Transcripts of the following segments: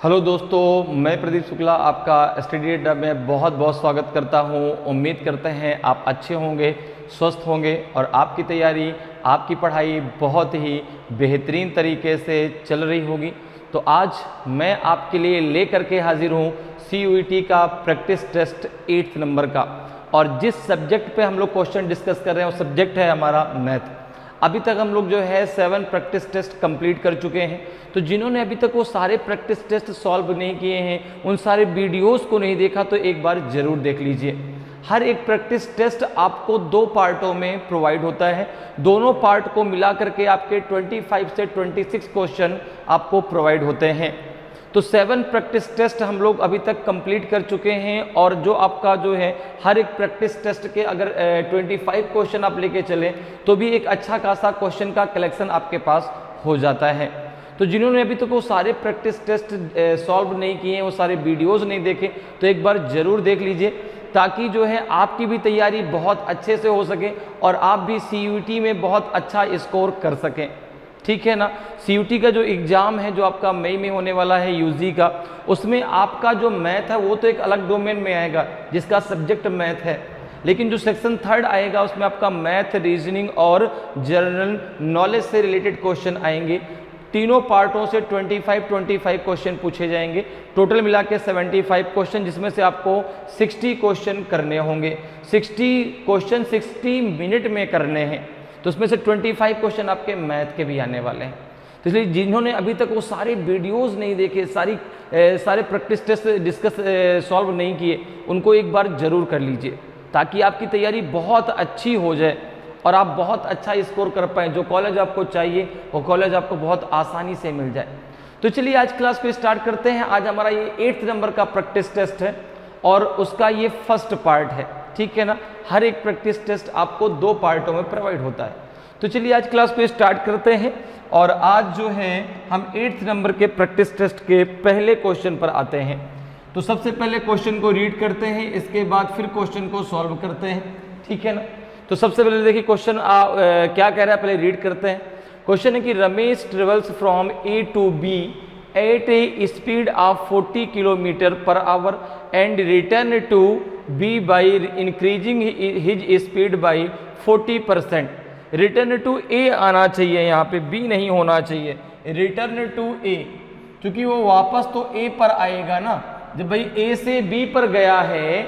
Hello दोस्तों, मैं प्रदीप शुक्ला आपका स्टडी अड्डा में बहुत बहुत स्वागत करता हूं। उम्मीद करते हैं आप अच्छे होंगे, स्वस्थ होंगे और आपकी तैयारी, आपकी पढ़ाई बहुत ही बेहतरीन तरीके से चल रही होगी। तो आज मैं आपके लिए ले करके हाजिर हूं CUET का प्रैक्टिस टेस्ट 8th नंबर का। और जिस सब्जेक्ट पे हम लोग क्वेश्चन डिस्कस कर रहे हैं वो सब्जेक्ट है हमारा मैथ। अभी तक हम लोग जो है 7 प्रैक्टिस टेस्ट कंप्लीट कर चुके हैं। तो जिन्होंने अभी तक वो सारे प्रैक्टिस टेस्ट सॉल्व नहीं किए हैं, उन सारे वीडियोस को नहीं देखा, तो एक बार ज़रूर देख लीजिए। हर एक प्रैक्टिस टेस्ट आपको 2 पार्टों में प्रोवाइड होता है। दोनों पार्ट को मिला करके आपके 25 से 26 क्वेश्चन आपको प्रोवाइड होते हैं। तो 7 प्रैक्टिस टेस्ट हम लोग अभी तक कंप्लीट कर चुके हैं। और जो आपका जो है हर एक प्रैक्टिस टेस्ट के अगर 25 क्वेश्चन आप लेके चलें तो भी एक अच्छा खासा क्वेश्चन का कलेक्शन आपके पास हो जाता है। तो जिन्होंने अभी तक वो सारे प्रैक्टिस टेस्ट सॉल्व नहीं किए हैं, वो सारे वीडियोज़ नहीं देखे, तो एक बार ज़रूर देख लीजिए, ताकि जो है आपकी भी तैयारी बहुत अच्छे से हो सके और आप भी CUET में बहुत अच्छा स्कोर कर सकें। ठीक है ना। CUET का जो एग्ज़ाम है, जो आपका मई में होने वाला है UG का, उसमें आपका जो मैथ है वो तो एक अलग डोमेन में आएगा जिसका सब्जेक्ट मैथ है। लेकिन जो सेक्शन 3rd आएगा उसमें आपका मैथ, रीजनिंग और जनरल नॉलेज से रिलेटेड क्वेश्चन आएंगे। तीनों पार्टों से 25 क्वेश्चन पूछे जाएंगे। टोटल मिला के 75 क्वेश्चन, जिसमें से आपको 60 क्वेश्चन करने होंगे। 60 क्वेश्चन 60 मिनट में करने हैं। तो उसमें से 25 क्वेश्चन आपके मैथ के भी आने वाले हैं। तो इसलिए जिन्होंने अभी तक वो सारे वीडियोस नहीं देखे, सारे प्रैक्टिस टेस्ट डिस्कस सॉल्व नहीं किए, उनको एक बार ज़रूर कर लीजिए, ताकि आपकी तैयारी बहुत अच्छी हो जाए और आप बहुत अच्छा स्कोर कर पाएँ। जो कॉलेज आपको चाहिए वो कॉलेज आपको बहुत आसानी से मिल जाए। तो चलिए आज क्लास को स्टार्ट करते हैं। आज हमारा ये 8th नंबर का प्रैक्टिस टेस्ट है और उसका ये फर्स्ट पार्ट है। ठीक है ना। हर एक प्रैक्टिस टेस्ट आपको 2 पार्टों में प्रोवाइड होता है। तो चलिए आज क्लास को स्टार्ट करते हैं। और आज जो है हम 8th नंबर के प्रैक्टिस टेस्ट के पहले क्वेश्चन पर आते हैं। तो सबसे पहले क्वेश्चन को रीड करते हैं, इसके बाद फिर क्वेश्चन को सॉल्व करते हैं। ठीक है ना। तो सबसे पहले देखिए क्वेश्चन क्या कह रहा है, पहले रीड करते हैं। क्वेश्चन है कि Ramesh travels from A to B at a speed of 40 km/h and return to B by increasing his speed by 40%. Return to A आना चाहिए, यहाँ पे B नहीं होना चाहिए। रिटर्न टू A, क्योंकि वो वापस तो A पर आएगा ना। जब भाई A से B पर गया है,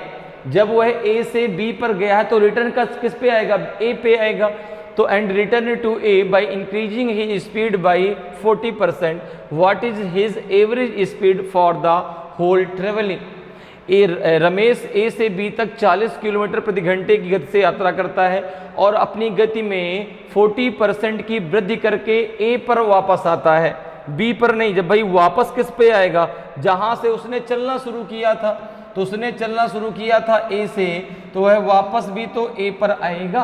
जब वह A से B पर गया है तो रिटर्न का किस पे आएगा, A पे आएगा। तो and return to A by increasing his speed by 40%, what is his average speed for the whole travelling. Ramesh A से B तक 40 किलोमीटर प्रति घंटे की गति से यात्रा करता है और अपनी गति में 40% की वृद्धि करके A पर वापस आता है, B पर नहीं। जब भाई वापस किस पे आएगा, जहां से उसने चलना शुरू किया था, तो उसने चलना शुरू किया था A से, तो वह वापस भी तो A पर आएगा।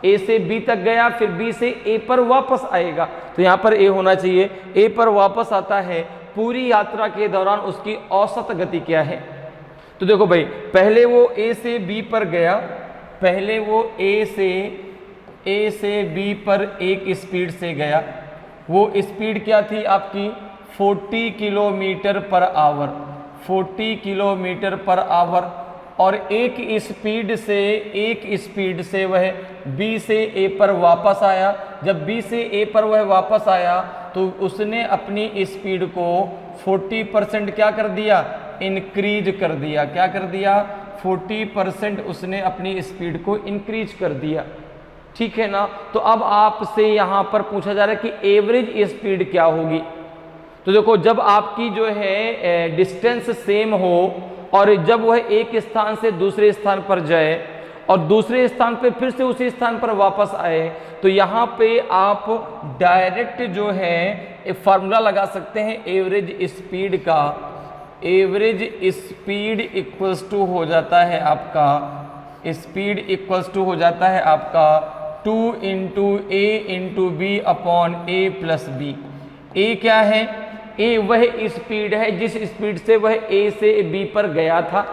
A से B तक गया, फिर B से A पर वापस आएगा, तो यहाँ पर A होना चाहिए। A पर वापस आता है, पूरी यात्रा के दौरान उसकी औसत गति क्या है। तो देखो भाई, पहले वो A से B पर गया, पहले वो A से B पर एक स्पीड से गया। वो स्पीड क्या थी आपकी, 40 kilometre per hour, 40 kilometre per hour. और एक स्पीड से वह B से A पर वापस आया। जब B से A पर वह वापस आया तो उसने अपनी स्पीड को 40% क्या कर दिया, इंक्रीज कर दिया। क्या कर दिया, 40% उसने अपनी स्पीड को इंक्रीज कर दिया। ठीक है ना। तो अब आपसे यहाँ पर पूछा जा रहा है कि एवरेज स्पीड क्या होगी। तो देखो, जब आपकी जो है डिस्टेंस सेम हो और जब वह एक स्थान से दूसरे स्थान पर जाए और दूसरे स्थान पे फिर से उसी स्थान पर वापस आए, तो यहाँ पे आप डायरेक्ट जो है एक फार्मूला लगा सकते हैं एवरेज स्पीड का। एवरेज स्पीड इक्वल्स टू हो जाता है आपका, स्पीड इक्वल्स टू हो जाता है आपका 2 × A × B upon A + B। A क्या है, A वह स्पीड है जिस स्पीड से वह A से B पर गया था,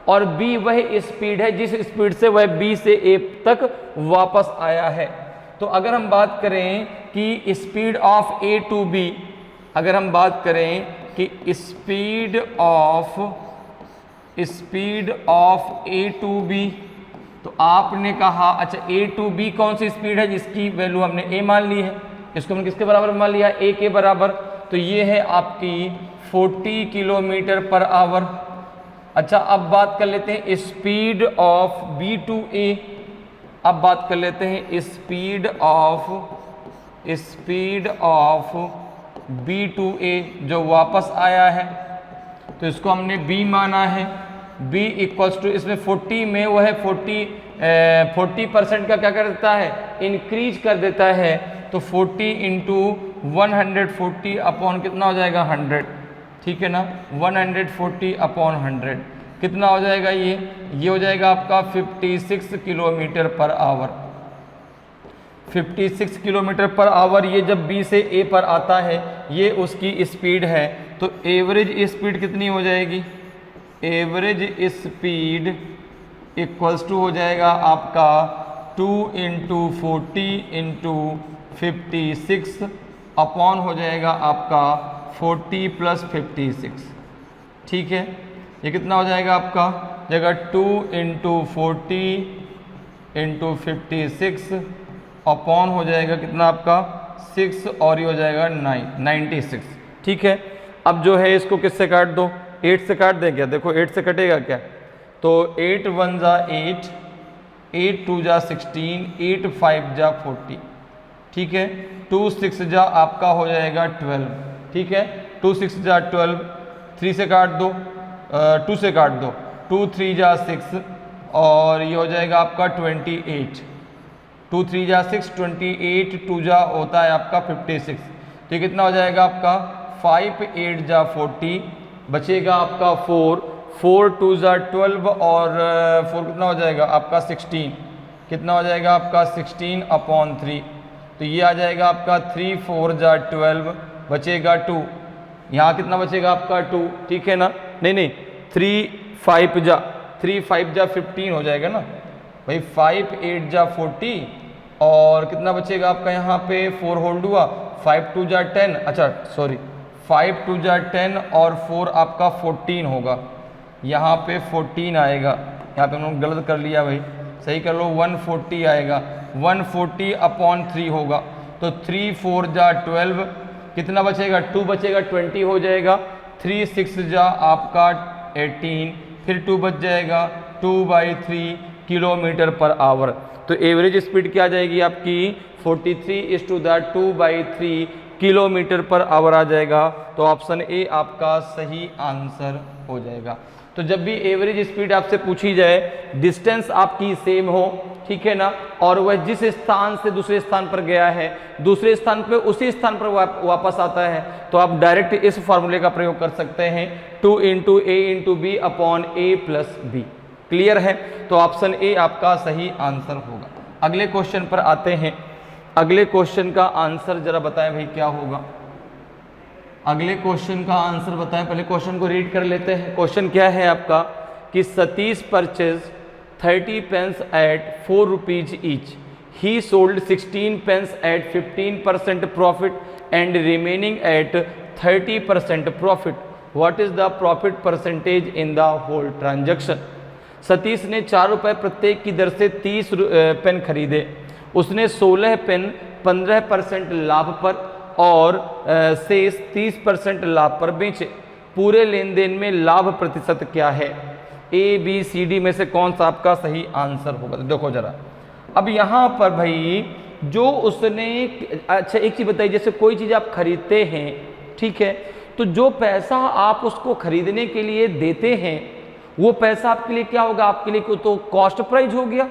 और B वह स्पीड है जिस स्पीड से वह B से A तक वापस आया है। तो अगर हम बात करें कि speed of A to B, अगर हम बात करें कि speed of A to B, तो आपने कहा अच्छा ए टू बी कौन सी स्पीड है जिसकी वैल्यू हमने ए मान ली है, इसको हमने किसके बराबर मान लिया, ए के बराबर, तो ये है आपकी 40 किलोमीटर पर आवर। अच्छा अब बात कर लेते हैं स्पीड ऑफ बी टू ए, अब बात कर लेते हैं स्पीड ऑफ बी टू ए जो वापस आया है, तो इसको हमने b माना है, b इक्वल्स टू इसमें 40 में वो है 40% का क्या कर देता है, इंक्रीज कर देता है, तो 40 इंटू 140 अपॉन कितना हो जाएगा 100, ठीक है ना, 140 अपॉन 100 कितना हो जाएगा, ये हो जाएगा आपका 56 kilometre per hour. 56 kilometre per hour, ये जब बी से ए पर आता है ये उसकी स्पीड है, तो एवरेज स्पीड कितनी हो जाएगी, एवरेज स्पीड इक्वल्स टू हो जाएगा आपका 2 इंटू 40 इंटू 56 अपॉन हो जाएगा आपका 40 प्लस 56, ठीक है, ये कितना हो जाएगा आपका जगह 2 इंटू 40 इंटू 56 अपॉन हो जाएगा कितना आपका 6 और ये हो जाएगा 96, ठीक है। अब जो है इसको किससे काट दो, 8 से काट दें क्या, देखो 8 से कटेगा क्या, तो 8 1 जा 8, 8 2 जा 16, 8 5 जा 40, ठीक है, 2 6 जा आपका हो जाएगा 12, ठीक है, 2 6 जा 12, 3 से काट दो, 2 से काट दो, 2 3 जा 6 और ये हो जाएगा आपका 28, 2 3 जा 6, 28, 2 जा होता है आपका 56, तो ये कितना हो जाएगा आपका 5 8 जा 40, बचेगा आपका 4, 4 2 जा 12 और 4 कितना हो जाएगा आपका 16, कितना हो जाएगा आपका 16 अपॉन 3, तो ये आ जाएगा आपका 3 4 जा 12, बचेगा 2, यहाँ कितना बचेगा आपका 2, ठीक है ना, नहीं 3 5 जा 15 हो जाएगा ना भाई, 5 8 जा 40 और कितना बचेगा आपका यहाँ पे 4 होल्ड हुआ, 5 2 जा 10, अच्छा सॉरी 5 2 जा 10 और 4 आपका 14 होगा, यहाँ पे 14 आएगा, यहाँ पे हम लोग गलत कर लिया भाई, सही कर लो, 140 आएगा, 140 अपॉन 3 होगा, तो 3 4 जा 12, कितना बचेगा 2 बचेगा 20 हो जाएगा, 3 6 जा आपका 18, फिर 2 बच जाएगा 2/3 किलोमीटर पर आवर, तो एवरेज स्पीड क्या आ जाएगी आपकी 43:2/3 किलोमीटर पर आवर आ जाएगा, तो ऑप्शन ए आपका सही आंसर हो जाएगा। तो जब भी एवरेज स्पीड आपसे पूछी जाए, डिस्टेंस आपकी सेम हो, ठीक है ना, और वह जिस स्थान से दूसरे स्थान पर गया है, दूसरे स्थान पे उसी स्थान पर वापस आता है, तो आप डायरेक्ट इस फॉर्मूले का प्रयोग कर सकते हैं 2 इंटू ए इंटू बी अपॉन ए प्लस बी। क्लियर है, तो ऑप्शन ए आपका सही आंसर होगा। अगले क्वेश्चन पर आते हैं, अगले क्वेश्चन का आंसर जरा बताएं भाई क्या होगा, अगले क्वेश्चन का आंसर बताएं, पहले क्वेश्चन को रीड कर लेते हैं। क्वेश्चन क्या है आपका कि Satish purchase 30 pens at 4 rupees each, he sold 16 pens at 15% profit and remaining at 30% profit, what is the profit percentage in the whole transaction. Satish ने 4 रुपये प्रत्येक की दर से 30 पेन खरीदे, उसने 16 पेन 15% लाभ पर और शेष 30% लाभ पर बेचे, पूरे लेन देन में लाभ प्रतिशत क्या है, ए बी सी डी में से कौन सा आपका सही आंसर होगा। देखो जरा, अब यहाँ पर भाई जो उसने, अच्छा एक चीज़ बताइए, जैसे कोई चीज़ आप खरीदते हैं, ठीक है, तो जो पैसा आप उसको खरीदने के लिए देते हैं वो पैसा आपके लिए क्या होगा, आपके लिए तो कॉस्ट प्राइस हो गया,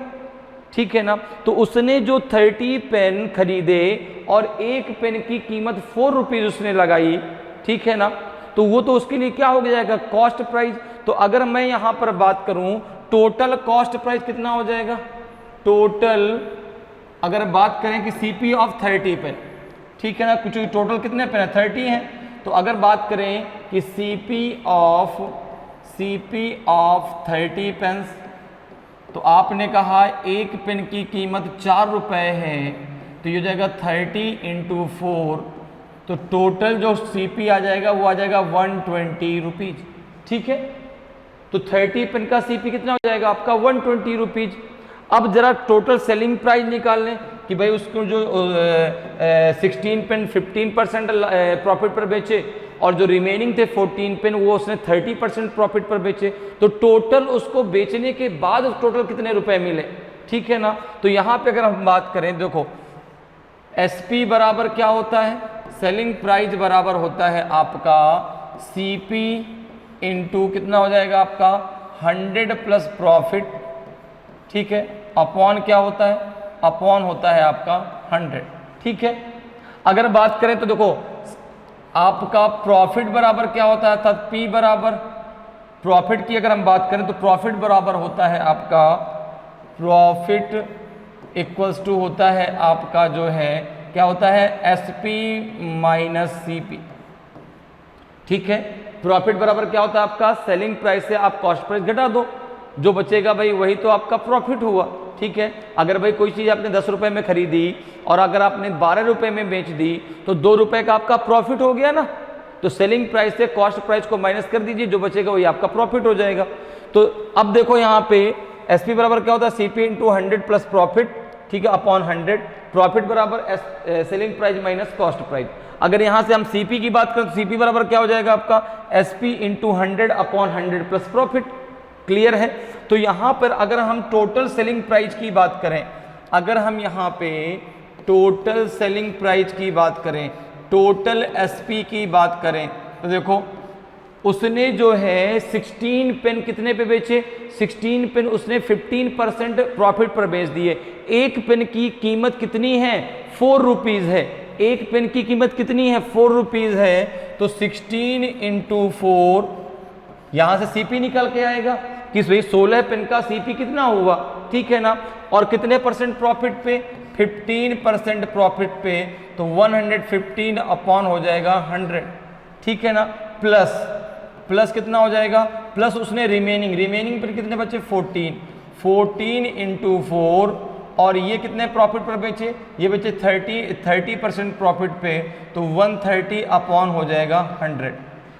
ठीक है ना। तो उसने जो 30 पेन खरीदे और एक पेन की कीमत 4 रुपीज उसने लगाई, ठीक है ना, तो वो तो उसके लिए क्या हो जाएगा, कॉस्ट प्राइस। तो अगर मैं यहाँ पर बात करूँ टोटल कॉस्ट प्राइस कितना हो जाएगा, टोटल अगर बात करें कि सीपी ऑफ 30 पेन, ठीक है ना, कुछ टोटल कितने पेन है 30 हैं, तो अगर बात करें कि सीपी ऑफ 30 पेन्स, तो आपने कहा एक पेन की कीमत 4 रुपये है, तो ये हो जाएगा 30 इंटू 4 तो टोटल जो सीपी आ जाएगा वो आ जाएगा 120 रुपीज। ठीक है, तो 30 पेन का सीपी कितना हो जाएगा आपका 120 रुपीज। अब जरा टोटल सेलिंग प्राइस निकाल लें कि भाई उसको जो 16 पेन 15% प्रॉफिट पर बेचे और जो रिमेनिंग थे 14 पेन वो उसने 30% प्रॉफिट पर बेचे, तो टोटल उसको बेचने के बाद टोटल कितने रुपए मिले। ठीक है ना, तो यहाँ पे अगर हम बात करें, देखो एसपी बराबर क्या होता है, सेलिंग प्राइस बराबर होता है आपका सीपी इंटू कितना हो जाएगा आपका 100 प्लस प्रॉफिट। ठीक है, अपॉन क्या होता है, अपॉन होता है आपका 100। ठीक है, अगर बात करें तो देखो आपका प्रॉफिट बराबर क्या होता है, अर्थात पी बराबर प्रॉफिट की अगर हम बात करें तो प्रॉफिट बराबर होता है आपका प्रॉफिट इक्वल्स टू होता है आपका जो है क्या होता है एसपी माइनस सीपी। ठीक है, प्रॉफिट बराबर क्या होता है आपका सेलिंग प्राइस से आप कॉस्ट प्राइस घटा दो, जो बचेगा भाई वही तो आपका प्रॉफिट हुआ। ठीक है, अगर भाई कोई चीज़ आपने 10 रुपए में खरीदी और अगर आपने 12 रुपए में बेच दी तो 2 रुपए का आपका प्रॉफिट हो गया ना, तो सेलिंग प्राइस से कॉस्ट प्राइस को माइनस कर दीजिए, जो बचेगा वही आपका प्रॉफिट हो जाएगा। तो अब देखो यहाँ पे एसपी बराबर क्या होता है सीपी इंटू 100 प्लस प्रॉफिट। ठीक है, अपॉन 100, प्रॉफिट बराबर selling price minus cost price. अगर यहाँ से हम सीपी की बात करें तो सीपी बराबर क्या हो जाएगा आपका SP into 100 upon 100 plus profit. Clear है, तो यहाँ पर अगर हम टोटल सेलिंग प्राइस की बात करें, अगर हम यहाँ पे टोटल सेलिंग प्राइस की बात करें, टोटल एसपी की बात करें, तो देखो उसने जो है 16 पेन कितने पे बेचे, 16 पेन उसने 15% प्रॉफिट पर बेच दिए। एक पेन की कीमत कितनी है 4 रुपीज है, एक पेन की कीमत कितनी है 4 रुपीज है, तो 16 इंटू 4 यहां से सीपी निकल के आएगा कि भाई 16 पेन का सीपी कितना हुआ। ठीक है ना, और कितने परसेंट प्रॉफिट पे 15% प्रॉफिट पे, तो 115 अपॉन हो जाएगा 100। ठीक है ना, प्लस कितना हो जाएगा, प्लस उसने रिमेनिंग पर कितने बचे 14 इंटू 4 और ये कितने प्रॉफिट पर बेचे, ये बेचे 30% प्रॉफिट पे, तो 130 अपॉन हो जाएगा 100।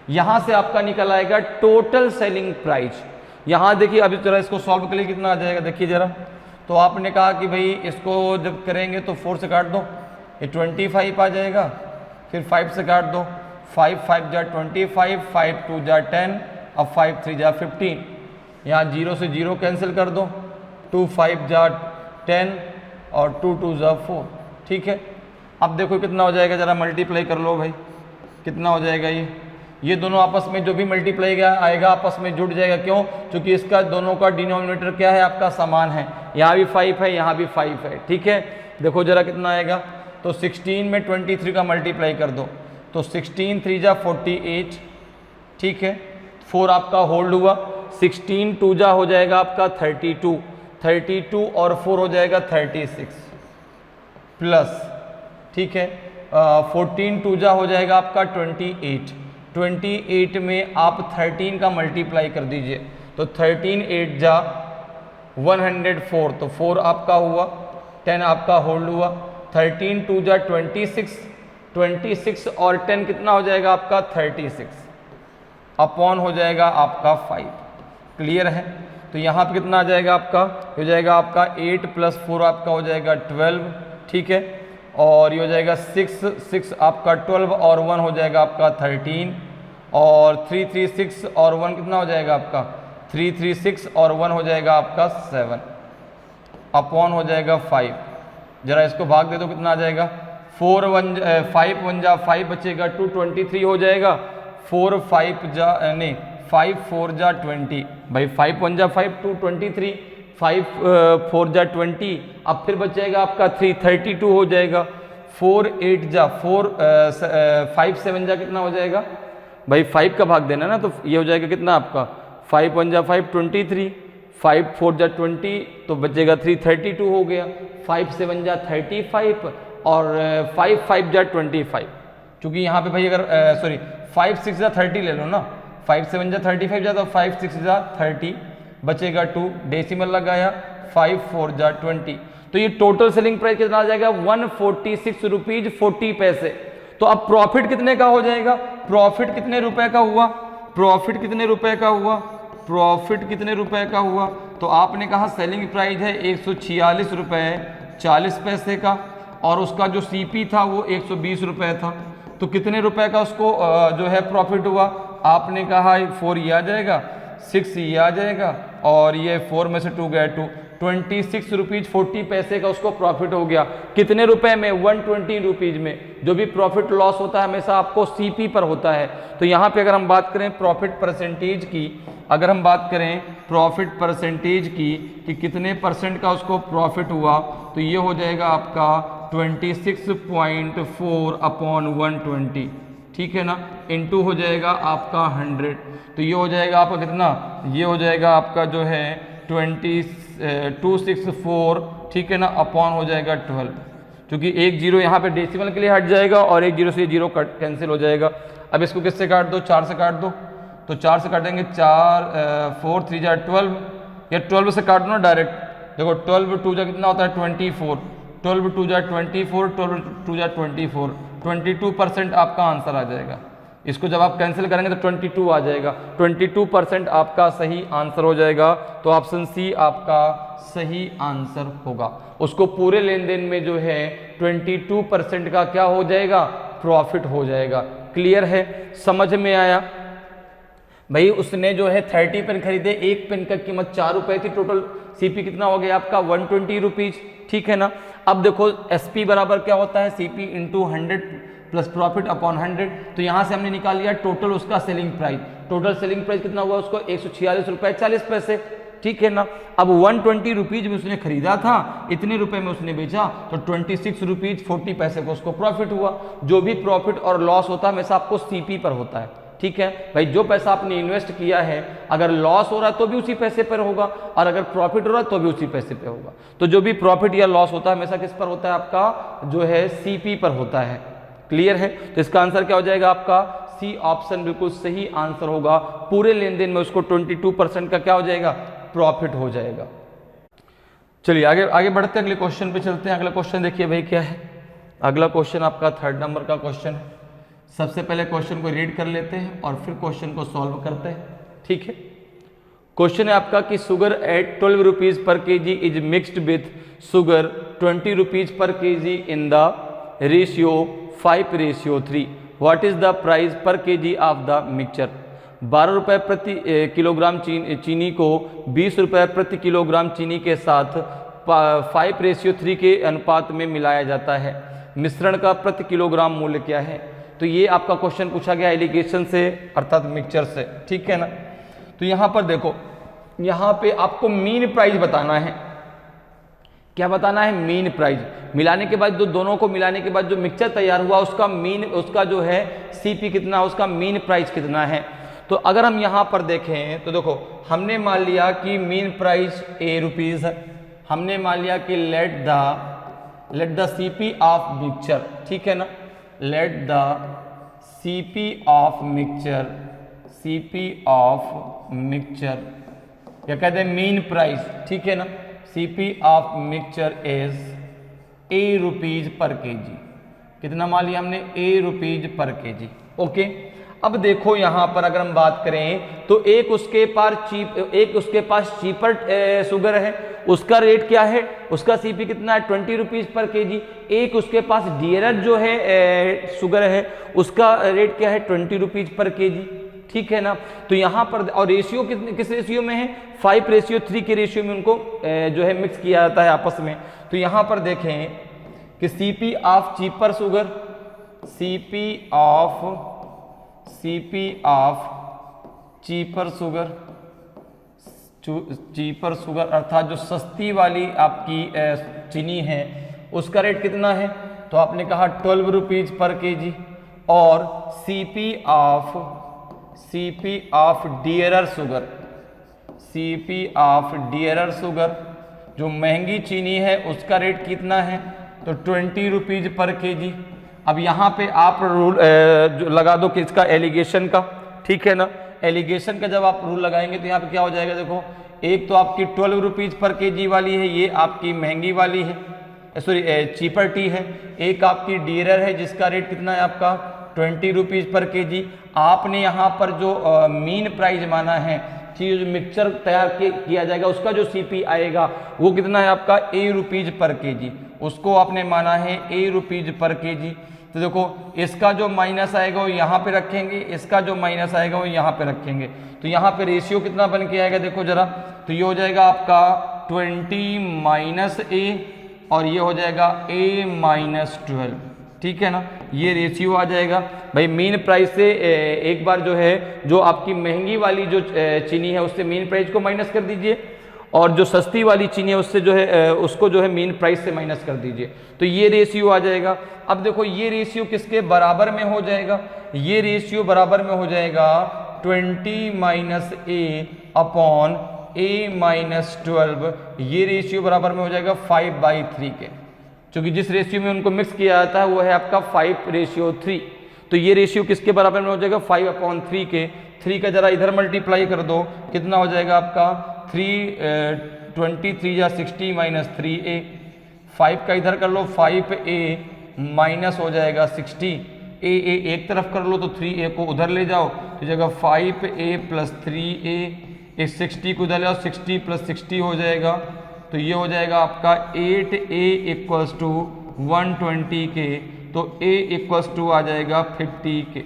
यहां से आपका निकल आएगा टोटल सेलिंग प्राइस। यहां देखिए अभी जरा इसको सॉल्व कर लिए कितना आ जाएगा, देखिए जरा। तो आपने कहा कि भाई इसको जब करेंगे तो 4 से काट दो, ये 25 आ जाएगा, फिर 5 से काट दो, 5 5 जा 25, 5 2 जा 10, अब 5 3 जा 15, यहाँ 0 से 0 कैंसिल कर दो, 2 5 जा 10 और 2 2 जा 4। ठीक है, अब देखो कितना हो जाएगा, जरा मल्टीप्लाई कर लो भाई, कितना हो जाएगा ये दोनों आपस में जो भी मल्टीप्लाई आएगा आपस में जुड़ जाएगा। क्यों, क्योंकि इसका दोनों का डिनोमिनेटर क्या है आपका समान है, यहाँ भी 5 है यहाँ भी 5 है। ठीक है, देखो जरा कितना आएगा, तो 16 में 23 का मल्टीप्लाई कर दो, तो 16 3 जा 48। ठीक है, 4 आपका होल्ड हुआ, 16 2 जा हो जाएगा आपका 32 और 4 हो जाएगा 36 प्लस। ठीक है, 14 2 जा हो जाएगा आपका 28 में आप 13 का मल्टीप्लाई कर दीजिए, तो 13 8 जा 104, तो 4 आपका हुआ, 10 आपका होल्ड हुआ, 13 2 जा 26 और 10 कितना हो जाएगा आपका 36 अपॉन हो जाएगा आपका 5। क्लियर है, तो यहाँ पे कितना आ जाएगा आपका, हो जाएगा आपका 8 प्लस 4 आपका हो जाएगा 12। ठीक है, और ये हो जाएगा 6 आपका 12 और 1 हो जाएगा आपका 13 और 3 3 6 और 1 कितना हो जाएगा आपका 3 3 6 और 1 हो जाएगा आपका 7 अपॉन हो जाएगा 5। जरा इसको भाग दे दो, कितना आ जाएगा 5 1 जा 5 बचेगा 2 23 हो जाएगा, 4 5 जा नहीं 5 4 जा 20 भाई, 5 1 जा 5 2 23, 5 4 जा 20, अब फिर बचेगा आपका 3 32 हो जाएगा, 4 8 जा 4 5 7 जा कितना हो जाएगा भाई 5 का भाग देना ना, तो ये हो जाएगा कितना आपका 5 1 जा 5 23, 5 4 जा 20 तो बचेगा 3 32 हो गया, 5 7 जा 35 और 5 5 जा 25। चूँकि यहाँ पे भाई अगर 5 6 जा 30 ले लो ना, 5 7 जा 35 जा, तो 5 6 जा 30 बचेगा 2, डेसिमल लगाया, 5 4 जा 20, तो ये टोटल सेलिंग प्राइस कितना आ जाएगा 146 रुपीज 40 पैसे। तो अब प्रॉफिट कितने का हो जाएगा, प्रॉफिट कितने रुपए का हुआ, प्रॉफिट कितने रुपए का हुआ, प्रॉफिट कितने रुपए का हुआ, तो आपने कहा सेलिंग प्राइस है 146 रुपए 40 पैसे का और उसका जो सीपी था वो 120 रुपए था, तो कितने रुपए का उसको जो है प्रॉफिट हुआ, आपने कहा 4 ये आ जाएगा, 6 ये आ जाएगा और ये 4 में से 2 गया 2, 26 रुपीज 40 पैसे का उसको प्रॉफिट हो गया। कितने रुपए में, 120 रुपीज में। जो भी प्रॉफिट लॉस होता है हमेशा आपको सीपी पर होता है। तो यहाँ पे अगर हम बात करें प्रॉफिट परसेंटेज की, अगर हम बात करें प्रॉफिट परसेंटेज की कि कितने परसेंट का उसको प्रॉफिट हुआ, तो ये हो जाएगा आपका 26.4 अपॉन 120, ठीक है ना, इनटू हो जाएगा आपका 100, तो ये हो जाएगा आपका कितना, ये हो जाएगा आपका जो है 264, ठीक है ना, अपॉन हो जाएगा 12, क्योंकि एक जीरो यहाँ पे डेसिमल के लिए हट जाएगा और एक जीरो से जीरो कट कैंसिल हो जाएगा। अब इसको किससे काट दो, 4 से काट दो, तो 4 से काटेंगे 4 4 3 जा 12, या 12 से काट दो ना डायरेक्ट, देखो 12 2 जा कितना होता है 24, 12 2 जा 24, 12 2 जा 24, 22% आपका आंसर आ जाएगा। इसको जब आप कैंसिल करेंगे तो 22 आ जाएगा, 22% आपका सही आंसर हो जाएगा। तो ऑप्शन सी आपका सही आंसर होगा। उसको पूरे लेन देन में जो है 22% का क्या हो जाएगा, प्रॉफिट हो जाएगा। क्लियर है, समझ में आया भाई। उसने जो है 30 पेन खरीदे, एक पेन का कीमत 4 रुपए थी, टोटल सीपी कितना हो गया आपका 120 रुपीज, ठीक है ना। अब देखो एसपी बराबर क्या होता है, CP into 100 plus profit upon 100, तो यहाँ से हमने निकाल लिया टोटल उसका selling price. Total selling price कितना हुआ उसको 146 रुपए 40 पैसे, ठीक है ना। अब 120 रुपीज में उसने खरीदा था, इतने रुपए में उसने बेचा, तो 26 रुपीज 40 पैसे को उसको प्रॉफिट हुआ। जो भी प्रॉफिट और लॉस होता है हमेशा आपको सीपी पर होता है, ठीक है भाई। जो पैसा आपने इन्वेस्ट किया है अगर लॉस हो रहा है तो भी उसी पैसे पर होगा, और अगर प्रॉफिट हो रहा है तो भी उसी पैसे पे होगा। तो जो भी प्रॉफिट या लॉस होता है हमेशा किस पर होता है, आपका जो है सीपी पर होता है। क्लियर है, तो इसका आंसर क्या हो जाएगा आपका सी ऑप्शन बिल्कुल सही आंसर होगा। पूरे लेन देन में उसको 22% का क्या हो जाएगा, प्रॉफिट हो जाएगा। चलिए आगे आगे बढ़ते हैं, अगले क्वेश्चन पे चलते हैं। अगला क्वेश्चन देखिए भाई क्या है, अगला क्वेश्चन आपका 3rd नंबर का क्वेश्चन है। सबसे पहले क्वेश्चन को रीड कर लेते हैं और फिर क्वेश्चन को सॉल्व करते हैं, ठीक है। क्वेश्चन है आपका कि sugar at 12 rupees per KG is mixed with sugar 20 rupees per KG in the ratio 5:3। What is the price per KG of the mixture. 12 रुपये प्रति किलोग्राम चीनी को 20 रुपये प्रति किलोग्राम चीनी के साथ 5:3 के अनुपात में मिलाया जाता है। मिश्रण का प्रति किलोग्राम मूल्य क्या है। तो ये आपका क्वेश्चन पूछा गया एलिगेशन से, अर्थात मिक्सचर से, ठीक है ना। तो यहाँ पर देखो, यहाँ पे आपको मीन प्राइस बताना है। क्या बताना है, मीन प्राइस। मिलाने के बाद दोनों को मिलाने के बाद जो मिक्सचर तैयार हुआ उसका मीन, उसका जो है सीपी कितना, उसका मीन प्राइस कितना है। तो अगर हम यहाँ पर देखें तो देखो, हमने मान लिया कि मीन प्राइस A रुपीज है। हमने मान लिया कि let the CP of mixture, ठीक है ना, let the CP of mixture, CP of mixture या कहते हैं मीन प्राइस, ठीक है ना। CP of mixture is A rupees per KG. कितना मान लिया हमने, A rupees per KG, okay. अब देखो यहाँ पर अगर हम बात करें तो एक उसके पास चीपर शुगर है, उसका रेट क्या है, उसका सीपी कितना है 20 रुपीज पर केजी। एक उसके पास डियरर जो है शुगर है, उसका रेट क्या है 20 रुपीज पर केजी, ठीक है ना। तो यहाँ पर और रेशियो किस रेशियो में है, 5:3 के रेशियो में उनको जो है मिक्स किया जाता है आपस में। तो यहाँ पर देखें कि CP of cheaper sugar, CP of cheaper sugar अर्थात जो सस्ती वाली आपकी चीनी है उसका रेट कितना है, तो आपने कहा 12 रुपीज पर केजी। और सीपी ऑफ डियरर शुगर जो महंगी चीनी है उसका रेट कितना है, तो 20 रुपीज पर केजी। अब यहाँ पे आप रूल लगा दो किसका, एलिगेशन का, ठीक है ना। एलिगेशन का जब आप रूल लगाएंगे तो यहाँ पे क्या हो जाएगा, देखो एक तो आपकी 12 रुपीज पर केजी वाली है, ये आपकी महंगी वाली है, सॉरी चीपर टी है, एक आपकी डियरर है जिसका रेट कितना है आपका 20 रुपीज़ पर केजी। आपने यहाँ पर जो मीन प्राइस माना है कि जो मिक्सचर तैयार किया जाएगा उसका जो सीपी आएगा वो कितना है आपका ए रुपीज़ पर केजी, उसको आपने माना है ए रुपीज़ पर केजी। तो देखो इसका जो माइनस आएगा वो यहाँ पे रखेंगे, इसका जो माइनस आएगा वो यहाँ पे रखेंगे, तो यहाँ पे रेशियो कितना बन के आएगा देखो जरा, तो ये हो जाएगा आपका 20 माइनस ए और ये हो जाएगा a माइनस 12, ठीक है ना, ये रेशियो आ जाएगा। भाई मीन प्राइस से एक बार जो है जो आपकी महंगी वाली जो चीनी है उससे मीन प्राइस को माइनस कर दीजिए और जो सस्ती वाली चीनी है उससे जो है उसको जो है मीन प्राइस से माइनस कर दीजिए, तो ये रेशियो आ जाएगा। अब देखो ये रेशियो किसके बराबर में हो जाएगा, ये रेशियो बराबर में हो जाएगा 20 माइनस ए अपॉन ए माइनस 12, ये रेशियो बराबर में हो जाएगा 5/3 के, क्योंकि जिस रेशियो में उनको मिक्स किया जाता है वो है आपका 5:3, तो ये रेशियो किसके बराबर में हो जाएगा 5/3 के। 3 का जरा इधर मल्टीप्लाई कर दो, कितना हो जाएगा आपका 23 या 60 माइनस 3a, 5 का इधर कर लो 5a माइनस हो जाएगा 60, a एक तरफ कर लो तो 3a को उधर ले जाओ तो जाएगा 5a प्लस 3a, इस 60 को उधर ले आओ 60 प्लस 60 हो जाएगा, तो ये हो जाएगा आपका 8a इक्वल्स टू 120 के, तो a इक्वल्स टू आ जाएगा 50 के,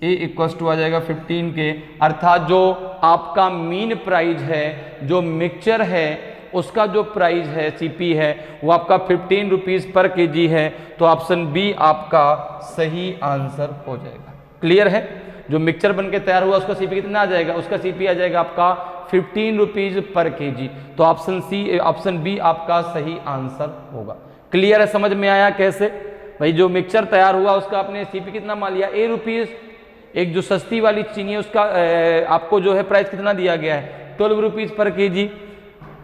a इक्वल्स टू आ जाएगा 15 के, अर्थात जो आपका मीन प्राइस है जो मिक्सचर है उसका जो प्राइस है सीपी है वो आपका 15 रुपीज़ पर केजी है, तो ऑप्शन बी आपका सही आंसर हो जाएगा। क्लियर है, जो मिक्सचर बन के तैयार हुआ उसका सीपी कितना आ जाएगा, उसका सीपी आ जाएगा आपका 15 रुपीज़ पर केजी, तो ऑप्शन बी आपका सही आंसर होगा। क्लियर है, समझ में आया कैसे? भाई जो मिक्सचर तैयार हुआ उसका आपने सीपी कितना मान लिया ए रुपीज़, एक जो सस्ती वाली चीनी है उसका आपको जो है प्राइस कितना दिया गया है 12 रुपीज़ पर केजी,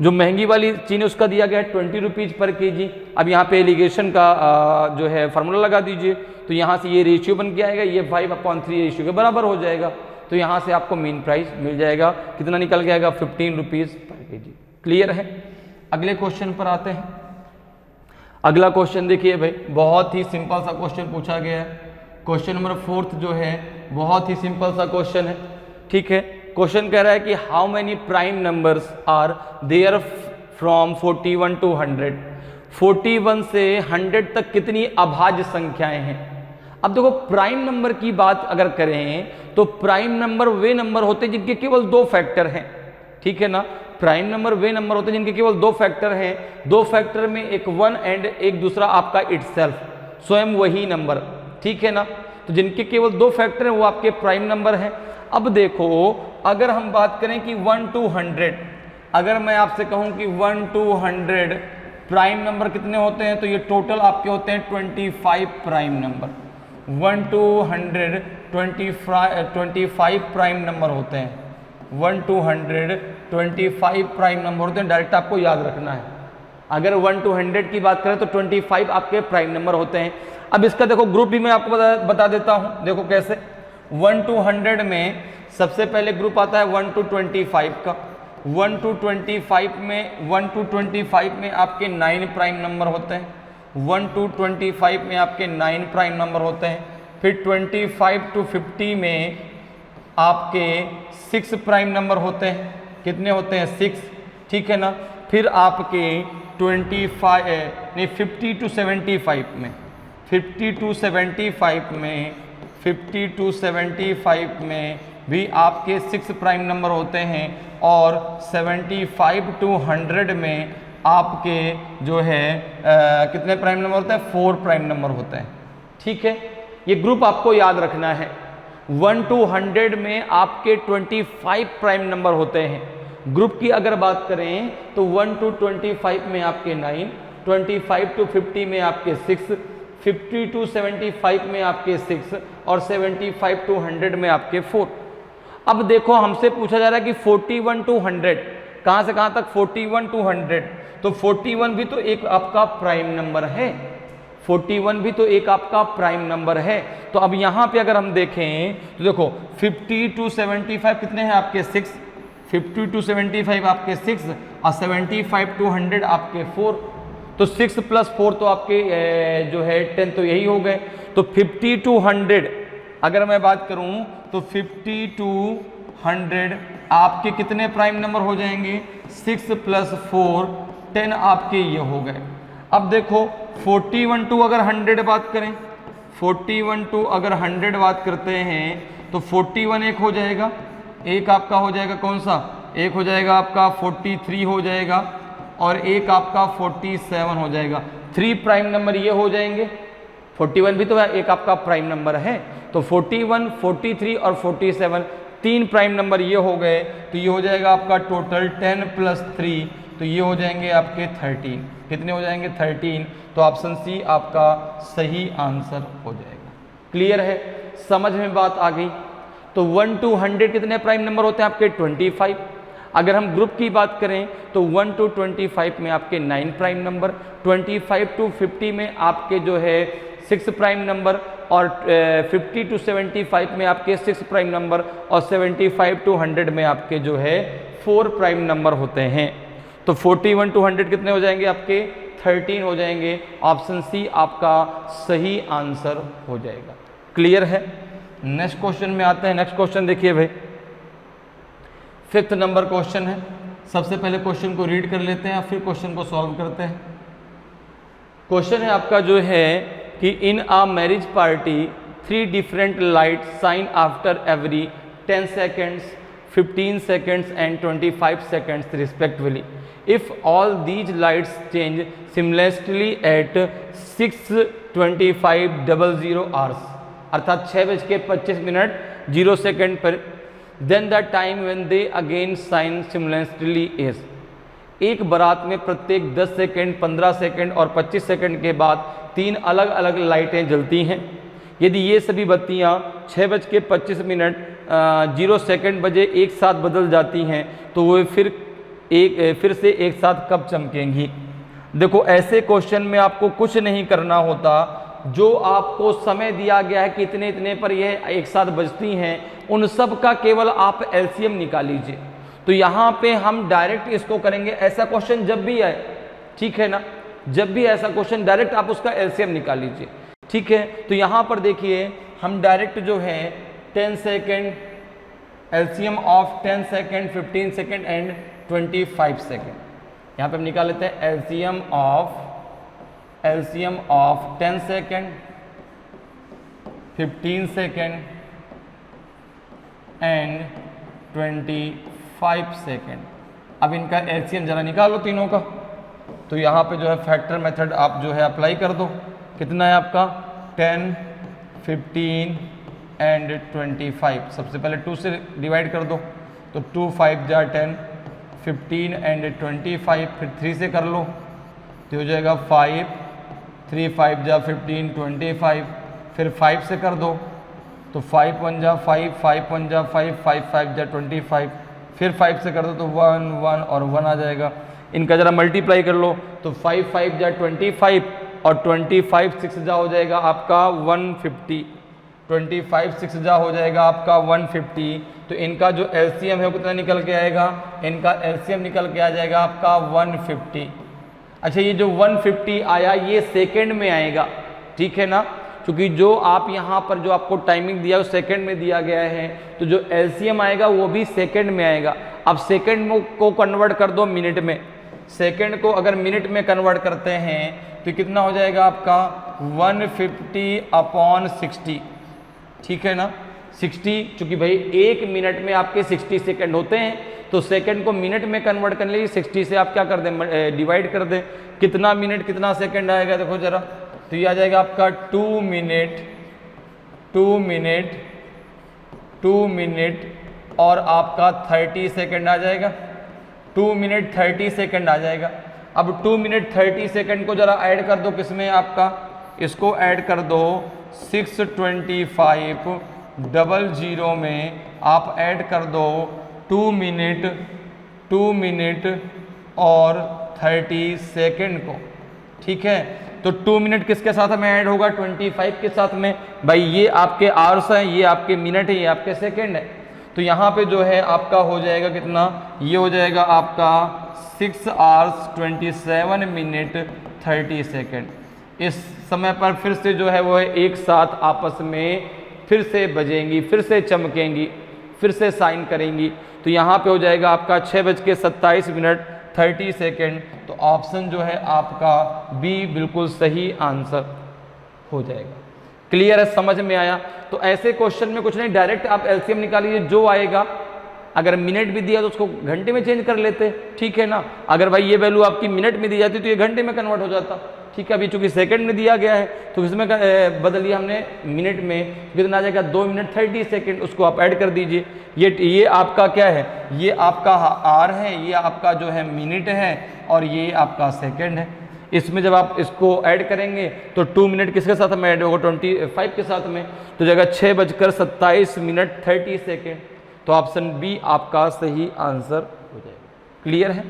जो महंगी वाली चीनी उसका दिया गया है 20 रुपीज़ पर केजी। अब यहाँ पे एलिगेशन का जो है फार्मूला लगा दीजिए, तो यहाँ से ये रेशियो बन के आएगा, ये 5/3 रेशियो के बराबर हो जाएगा, तो यहाँ से आपको मीन प्राइस मिल जाएगा, कितना निकल के आएगा 15 रुपीज़ पर केजी। क्लियर है, अगले क्वेश्चन पर आते हैं। अगला क्वेश्चन देखिए भाई, बहुत ही सिंपल सा क्वेश्चन पूछा गया है, क्वेश्चन नंबर 4 जो है बहुत ही सिंपल सा क्वेश्चन है, ठीक है। क्वेश्चन कह रहा है कि how many prime numbers are there from 41 to 100, 41 से 100 तक कितनी अभाज्य संख्याएं हैं। अब देखो प्राइम नंबर की बात अगर करें तो प्राइम नंबर वे नंबर होते हैं जिनके केवल 2 फैक्टर हैं, ठीक है ना, प्राइम नंबर वे नंबर होते हैं जिनके केवल 2 फैक्टर हैं, 2 फैक्टर में एक 1 एंड एक दूसरा आपका इटसेल्फ, स्वयं वही नंबर, ठीक है ना, तो जिनके केवल 2 फैक्टर हैं वो आपके प्राइम नंबर हैं। अब देखो अगर हम बात करें कि 1 to 100, अगर मैं आपसे कहूं कि 1 to 100 प्राइम नंबर कितने होते हैं, तो ये टोटल आपके होते हैं 25 prime number, 1 to 100 25 prime number होते हैं, 1 to 100 25 प्राइम नंबर होते हैं, डायरेक्ट आपको याद रखना है। अगर 1 to 100 की बात करें तो 25 आपके प्राइम नंबर होते हैं। अब इसका देखो ग्रुप भी मैं आपको बता देता हूं, देखो कैसे। 1 to 100 में सबसे पहले ग्रुप आता है 1 to 25 का, 1 to 25 में आपके 9 प्राइम नंबर होते हैं, 1 to 25 में आपके 9 प्राइम नंबर होते हैं। फिर 25 to 50 में आपके 6 प्राइम नंबर होते हैं, कितने होते हैं 6, ठीक है ना। फिर आपके 50 to 75 में 50 to 75 में भी आपके 6 प्राइम नंबर होते हैं, और 75 to 100 में आपके जो है कितने प्राइम नंबर होते हैं 4 प्राइम नंबर होते हैं, ठीक है। ये ग्रुप आपको याद रखना है। 1 to 100 में आपके 25 प्राइम नंबर होते हैं। ग्रुप की अगर बात करें तो 1 to 25 में आपके 9, 25 to 50 में आपके 6, 50 to 75 में आपके 6 और 75 to 100 में आपके 4। अब देखो हमसे पूछा जा रहा है कि 41 to 100, कहाँ से कहाँ तक 41 to 100, तो 41 भी तो एक आपका प्राइम नंबर है, 41 भी तो एक आपका प्राइम नंबर है। तो अब यहाँ पे अगर हम देखें तो देखो 50 to 75 कितने हैं आपके 6, 50 to 75 आपके 6 और 75 to 100 आपके 4, तो 6 + 4 तो आपके जो है 10 तो यही हो गए। तो 50 to 100 अगर मैं बात करूं तो 50 to 100 आपके कितने प्राइम नंबर हो जाएंगे? 6 + 4 10 आपके ये हो गए। अब देखो 41 to अगर 100 बात करें, 41 to अगर 100 बात करते हैं तो 41 एक हो जाएगा, एक आपका हो जाएगा कौन सा? एक हो जाएगा आपका 43 हो जाएगा और एक आपका 47 हो जाएगा। 3 प्राइम नंबर ये हो जाएंगे। 41 भी तो एक आपका प्राइम नंबर है, तो 41, 43 और 47 3 प्राइम नंबर ये हो गए। तो ये हो जाएगा आपका टोटल 10 + 3, तो ये हो जाएंगे आपके 13। कितने हो जाएंगे? 13। तो ऑप्शन सी आपका सही आंसर हो जाएगा। क्लियर है? समझ में बात आ गई? तो 1 to 100 कितने प्राइम नंबर होते हैं आपके? 25। अगर हम ग्रुप की बात करें तो 1 to 25 में आपके 9 प्राइम नंबर, 25 to 50 में आपके जो है 6 प्राइम नंबर और 50 to 75 में आपके 6 प्राइम नंबर और 75 to 100 में आपके जो है 4 प्राइम नंबर होते हैं। तो 41 to 100 कितने हो जाएंगे आपके? 13 हो जाएंगे। ऑप्शन सी आपका सही आंसर हो जाएगा। क्लियर है? नेक्स्ट क्वेश्चन में आते हैं। नेक्स्ट क्वेश्चन देखिए भाई, 5th नंबर क्वेश्चन है। सबसे पहले क्वेश्चन को रीड कर लेते हैं, फिर क्वेश्चन को सॉल्व करते हैं। क्वेश्चन है आपका जो है कि in a marriage party 3 different light shine after every 10 seconds, 15 seconds and 25 seconds respectively. If all these lights change simultaneously at 6:25:00 hours, अर्थात 6:25 पर, then the time when they again shine simultaneously is. एक बारात में प्रत्येक 10 second, 15 second और 25 second के बाद 3 अलग अलग लाइटें जलती हैं। यदि ये सभी बत्तियाँ 6:25 बजे एक साथ बदल जाती हैं तो वो फिर से एक साथ कब चमकेंगी? देखो ऐसे क्वेश्चन में आपको कुछ नहीं करना होता, जो आपको समय दिया गया है कि इतने इतने पर यह एक साथ बजती हैं, उन सब का केवल आप एलसीएम निकाल लीजिए। तो यहाँ पे हम डायरेक्ट इसको करेंगे। ऐसा क्वेश्चन जब भी आए, ठीक है ना, जब भी ऐसा क्वेश्चन डायरेक्ट आप उसका एलसीएम निकाल लीजिए, ठीक है। तो यहाँ पर देखिए हम डायरेक्ट जो है 10 second, LCM of 10 second, 15 second and 25 second, यहाँ पे हम निकाल लेते हैं LCM of 10 second, 15 second and 25 second. अब इनका एलसीएम जरा निकालो तीनों का। तो यहाँ पे जो है फैक्टर मेथड आप जो है अप्लाई कर दो। कितना है आपका? 10, 15 एंड 25। सबसे पहले 2 से डिवाइड कर दो, तो 2 5 जा 10, 15 एंड 25, फिर 3 से कर लो तो हो जाएगा 5, 3 5 जा 15, 25, फिर 5 से कर दो तो 5 1 जा 5, 5 1 जा 5, 5 5 जा 25, फिर 5 से कर दो तो 1 1 और 1 आ जाएगा। इनका जरा मल्टीप्लाई कर लो तो 5 5 जा 25 और 25 6 जा हो जाएगा आपका 150, 25 6 जा हो जाएगा आपका 150। तो इनका जो एलसीएम है वो कितना निकल के आएगा? इनका एलसीएम निकल के आ जाएगा आपका 150। अच्छा, ये जो 150 आया ये सेकंड में आएगा, ठीक है ना, क्योंकि जो आप यहाँ पर जो आपको टाइमिंग दिया है वो सेकंड में दिया गया है, तो जो एलसीएम आएगा वो भी सेकंड में आएगा। अब सेकंड को कन्वर्ट कर दो मिनट में। सेकंड को अगर मिनट में कन्वर्ट करते हैं तो कितना हो जाएगा आपका? 150/60, ठीक है ना। 60, चूँकि भाई 1 मिनट में आपके 60 सेकंड होते हैं, तो सेकंड को मिनट में कन्वर्ट करने के लिए 60 से आप क्या कर दें? डिवाइड कर दें। कितना मिनट कितना सेकंड आएगा देखो जरा, तो ये आ जाएगा आपका 2 मिनट और आपका 30 सेकंड आ जाएगा। 2 मिनट 30 सेकंड आ जाएगा। अब 2 मिनट 30 सेकंड को जरा ऐड कर दो किसमें आपका? इसको ऐड कर दो 62500 में आप ऐड कर दो 2 मिनट और 30 सेकंड को, ठीक है। तो 2 मिनट किसके साथ में ऐड होगा? 25 के साथ में। भाई ये आपके आवर्स हैं, ये आपके मिनट है, ये आपके सेकंड है। तो यहाँ पे जो है आपका हो जाएगा कितना? ये हो जाएगा आपका 6 hours 27 minute 30 सेकेंड। इस समय पर फिर से जो है वो है एक साथ आपस में फिर से बजेंगी, फिर से चमकेंगी, फिर से साइन करेंगी। तो यहाँ पे हो जाएगा आपका 6:27 30 सेकेंड। तो ऑप्शन जो है आपका बी बिल्कुल सही आंसर हो जाएगा। क्लियर है, समझ में आया? तो ऐसे क्वेश्चन में कुछ नहीं, डायरेक्ट आप एलसीएम निकालिए, जो आएगा। अगर मिनट भी दिया तो उसको घंटे में चेंज कर लेते, ठीक है ना। अगर भाई ये वैल्यू आपकी मिनट में दी जाती तो ये घंटे में कन्वर्ट हो जाता, ठीक है। अभी चूंकि सेकंड में दिया गया है तो इसमें बदल दिया हमने मिनट में। कितना आ जाएगा? 2 मिनट 30 सेकेंड, उसको आप ऐड कर दीजिए। ये आपका क्या है? ये आपका आर है, ये आपका जो है मिनट है, और ये आपका सेकेंड है। इसमें जब आप इसको ऐड करेंगे तो 2 मिनट किसके साथ में ऐड होगा? 25 के साथ में। तो जगह 6:27 30 सेकेंड। तो ऑप्शन बी आपका सही आंसर हो जाएगा। क्लियर है?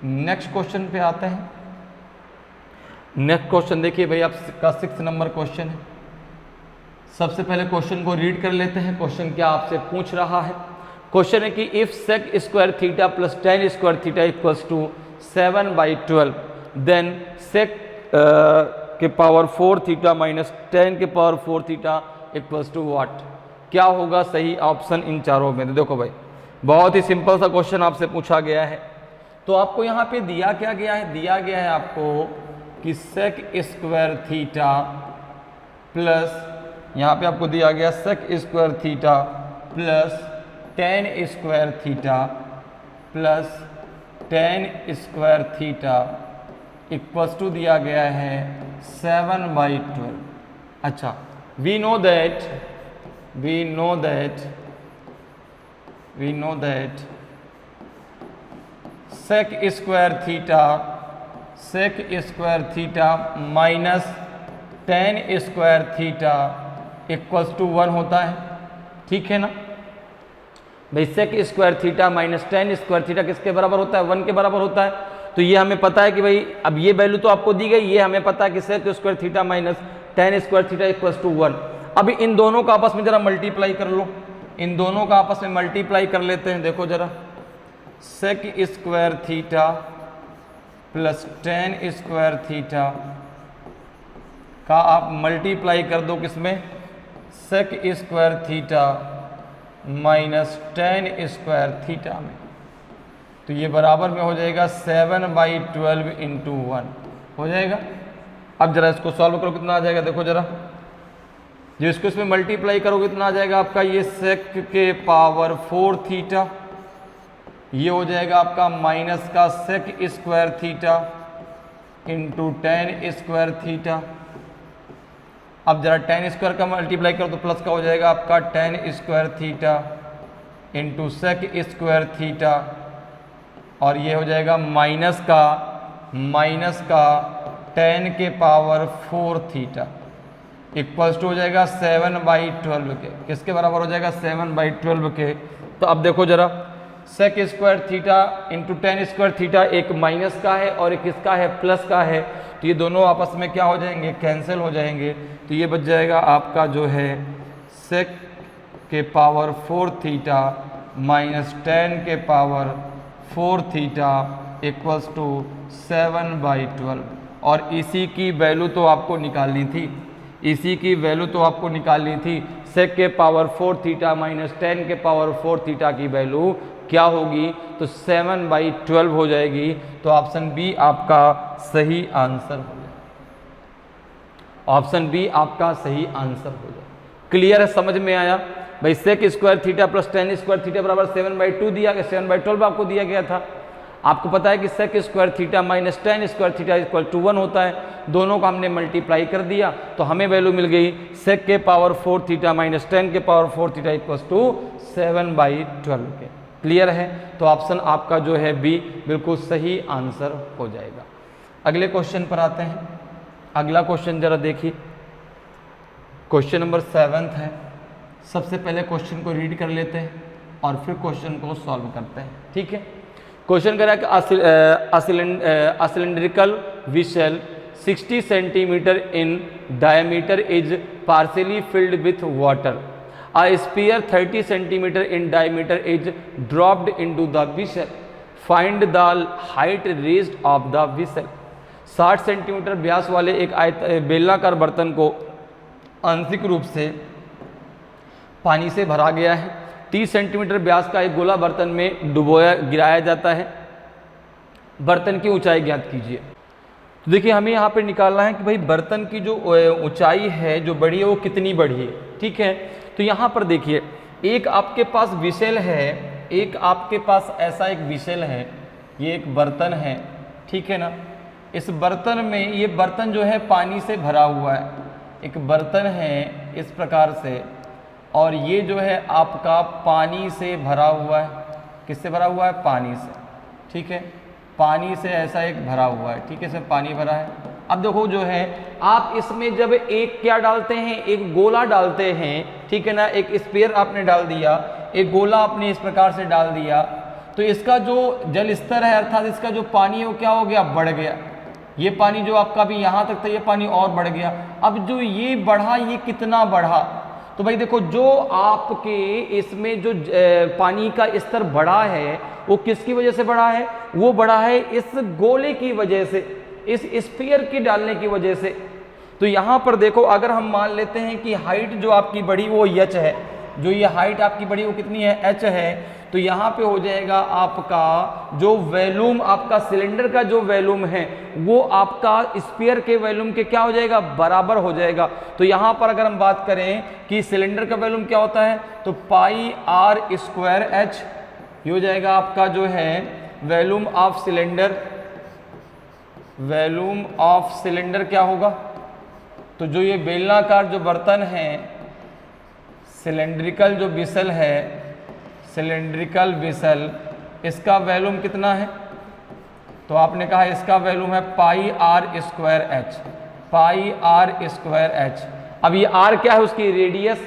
नेक्स्ट क्वेश्चन पे आते हैं। नेक्स्ट क्वेश्चन देखिए भाई, आपका 6 नंबर क्वेश्चन है। सबसे पहले क्वेश्चन को रीड कर लेते हैं। क्वेश्चन क्या आपसे पूछ रहा है? क्वेश्चन है कि if sec square theta plus tan square theta equals to 7/12 then sec के पावर 4 थीटा माइनस tan के power 4 theta equals to what? क्या होगा सही ऑप्शन इन चारों में? देखो भाई, बहुत ही सिंपल सा क्वेश्चन आपसे पूछा गया है। तो आपको यहाँ पे दिया क्या गया है? दिया गया है आपको कि सेक स्क्वायर थीटा प्लस, यहाँ पे आपको दिया गया sec square theta plus tan square theta plus tan square theta equals to दिया गया है 7/12। अच्छा, we know that sec square theta minus tan square theta equals to 1 होता है, ठीक है ना भाई। Sec square theta minus tan square theta किसके बराबर होता है? 1 के बराबर होता है। तो ये हमें पता है कि भाई, अब ये वैल्यू तो आपको दी गई, ये हमें पता है कि sec square theta minus tan square theta equals to 1। अभी इन दोनों का आपस में जरा मल्टीप्लाई कर लो, इन दोनों का आपस में मल्टीप्लाई कर लेते हैं। देखो जरा, sec square theta plus tan square theta का आप मल्टीप्लाई कर दो किसमें? Sec square theta minus tan square theta में। तो ये बराबर में हो जाएगा 7/12 इंटू 1 हो जाएगा। अब जरा इसको सॉल्व करो, कितना आ जाएगा? देखो जरा, जो इसको इसमें मल्टीप्लाई करोगे कितना आ जाएगा आपका? ये सेक के पावर 4 थीटा, ये हो जाएगा आपका माइनस का sec square theta into tan square theta. अब जरा tan स्क्वायर का मल्टीप्लाई करो तो प्लस का हो जाएगा आपका tan square theta into sec square theta, और ये हो जाएगा माइनस का tan के पावर 4 थीटा इक्वल्स टू हो जाएगा 7/12 के। किसके बराबर हो जाएगा? 7/12 के। तो अब देखो जरा, sec square theta into tan square theta एक माइनस का है और एक किसका है? प्लस का है। तो ये दोनों आपस में क्या हो जाएंगे? कैंसिल हो जाएंगे। तो ये बच जाएगा आपका जो है सेक के पावर 4 थीटा माइनस tan के पावर 4 थीटा इक्वल्स टू 7/12। और इसी की वैल्यू तो आपको निकालनी थी, इसी की वैल्यू तो आपको निकालनी थी। सेक के पावर 4 थीटा माइनस tan के पावर 4 थीटा की वैल्यू क्या होगी? तो 7/12 हो जाएगी। तो ऑप्शन बी आपका सही आंसर हो जाएगा। ऑप्शन बी आपका सही आंसर हो जाएगा। क्लियर है, समझ में आया भाई? Sec square theta plus tan square theta बराबर 7/2 दिया गया, 7/12 आपको दिया गया था। आपको पता है कि sec square theta minus tan square theta equal to 1 होता है। दोनों का हमने मल्टीप्लाई कर दिया तो हमें वैल्यू मिल गई सेक के पावर 4 थीटा माइनस tan के पावर 4 थीटा इक्वल टू 7/12 के। क्लियर है? तो ऑप्शन आपका जो है बी बिल्कुल सही आंसर हो जाएगा। अगले क्वेश्चन पर आते हैं। अगला क्वेश्चन जरा देखिए, क्वेश्चन नंबर 7 है। सबसे पहले क्वेश्चन को रीड कर लेते हैं और फिर क्वेश्चन को सॉल्व करते हैं, ठीक है। क्वेश्चन कह रहा है कि a cylindrical vessel 60 centimeter in diameter is partially filled with water. A sphere 30 centimeter in diameter is dropped into the vessel. Find the height raised of the vessel. 60 centimetre व्यास वाले एक बेलनाकार बर्तन को आंशिक रूप से पानी से भरा गया है। 30 सेंटीमीटर व्यास का एक गोला बर्तन में गिराया जाता है। बर्तन की ऊंचाई ज्ञात कीजिए। तो देखिए हमें यहाँ पे निकालना है कि भाई बर्तन की जो ऊंचाई है जो बड़ी है वो कितनी बड़ी है। ठीक है, तो यहाँ पर देखिए एक आपके पास विशेल है, एक आपके पास ऐसा एक विशेल है, ये एक बर्तन है। ठीक है ना, इस बर्तन में ये बर्तन जो है पानी से भरा हुआ है, एक बर्तन है इस प्रकार से, और ये जो है आपका पानी से भरा हुआ है। किससे भरा हुआ है? पानी से। ठीक है, पानी से ऐसा एक भरा हुआ है। ठीक है, इसमें पानी भरा है। अब देखो जो है आप इसमें जब एक क्या डालते हैं, एक गोला डालते हैं। ठीक है ना, एक स्फीयर आपने डाल दिया, एक गोला आपने इस प्रकार से डाल दिया, तो इसका जो जल स्तर है अर्थात इसका जो पानी है वो क्या हो गया? बढ़ गया। ये पानी जो आपका भी यहाँ तक था ये पानी और बढ़ गया। अब जो ये बढ़ा ये कितना बढ़ा? तो भाई देखो जो आपके इसमें जो पानी का स्तर बढ़ा है वो किसकी वजह से बढ़ा है? वो बढ़ा है इस गोले की वजह से, इस स्फीयर की डालने की वजह से। तो यहाँ पर देखो अगर हम मान लेते हैं कि हाइट जो आपकी बढ़ी वो h है, जो ये हाइट आपकी बढ़ी वो कितनी है? h है। तो यहाँ पे हो जाएगा आपका जो वॉल्यूम, आपका सिलेंडर का जो वॉल्यूम है वो आपका स्फीयर के वॉल्यूम के क्या हो जाएगा? बराबर हो जाएगा। तो यहाँ पर अगर हम बात करें कि सिलेंडर का वॉल्यूम क्या होता है तो पाई आर स्क्वायर h, ये हो जाएगा आपका जो है volume of cylinder. Volume of cylinder क्या होगा? तो जो ये बेलनाकार जो बर्तन है, सिलेंड्रिकल जो विसल है, सिलेंड्रिकल विसल, इसका वॉल्यूम कितना है? तो आपने कहा इसका वॉल्यूम है pi r square h, pi r square h. अब ये आर क्या है? उसकी रेडियस।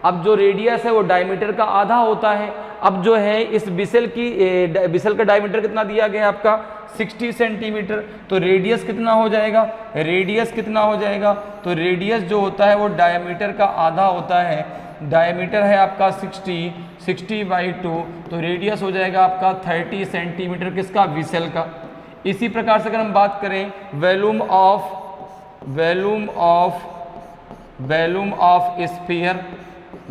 अब जो रेडियस है वो डायमीटर का आधा होता है। अब जो है इस विसल का डायमीटर कितना दिया गया है आपका? 60 सेंटीमीटर। तो रेडियस कितना हो जाएगा? रेडियस कितना हो जाएगा? तो रेडियस जो होता है वो डायमीटर का आधा होता है। डायमीटर है आपका 60/2, तो रेडियस हो जाएगा आपका 30 सेंटीमीटर। किसका? विसल का। इसी प्रकार से अगर हम बात करें volume of sphere,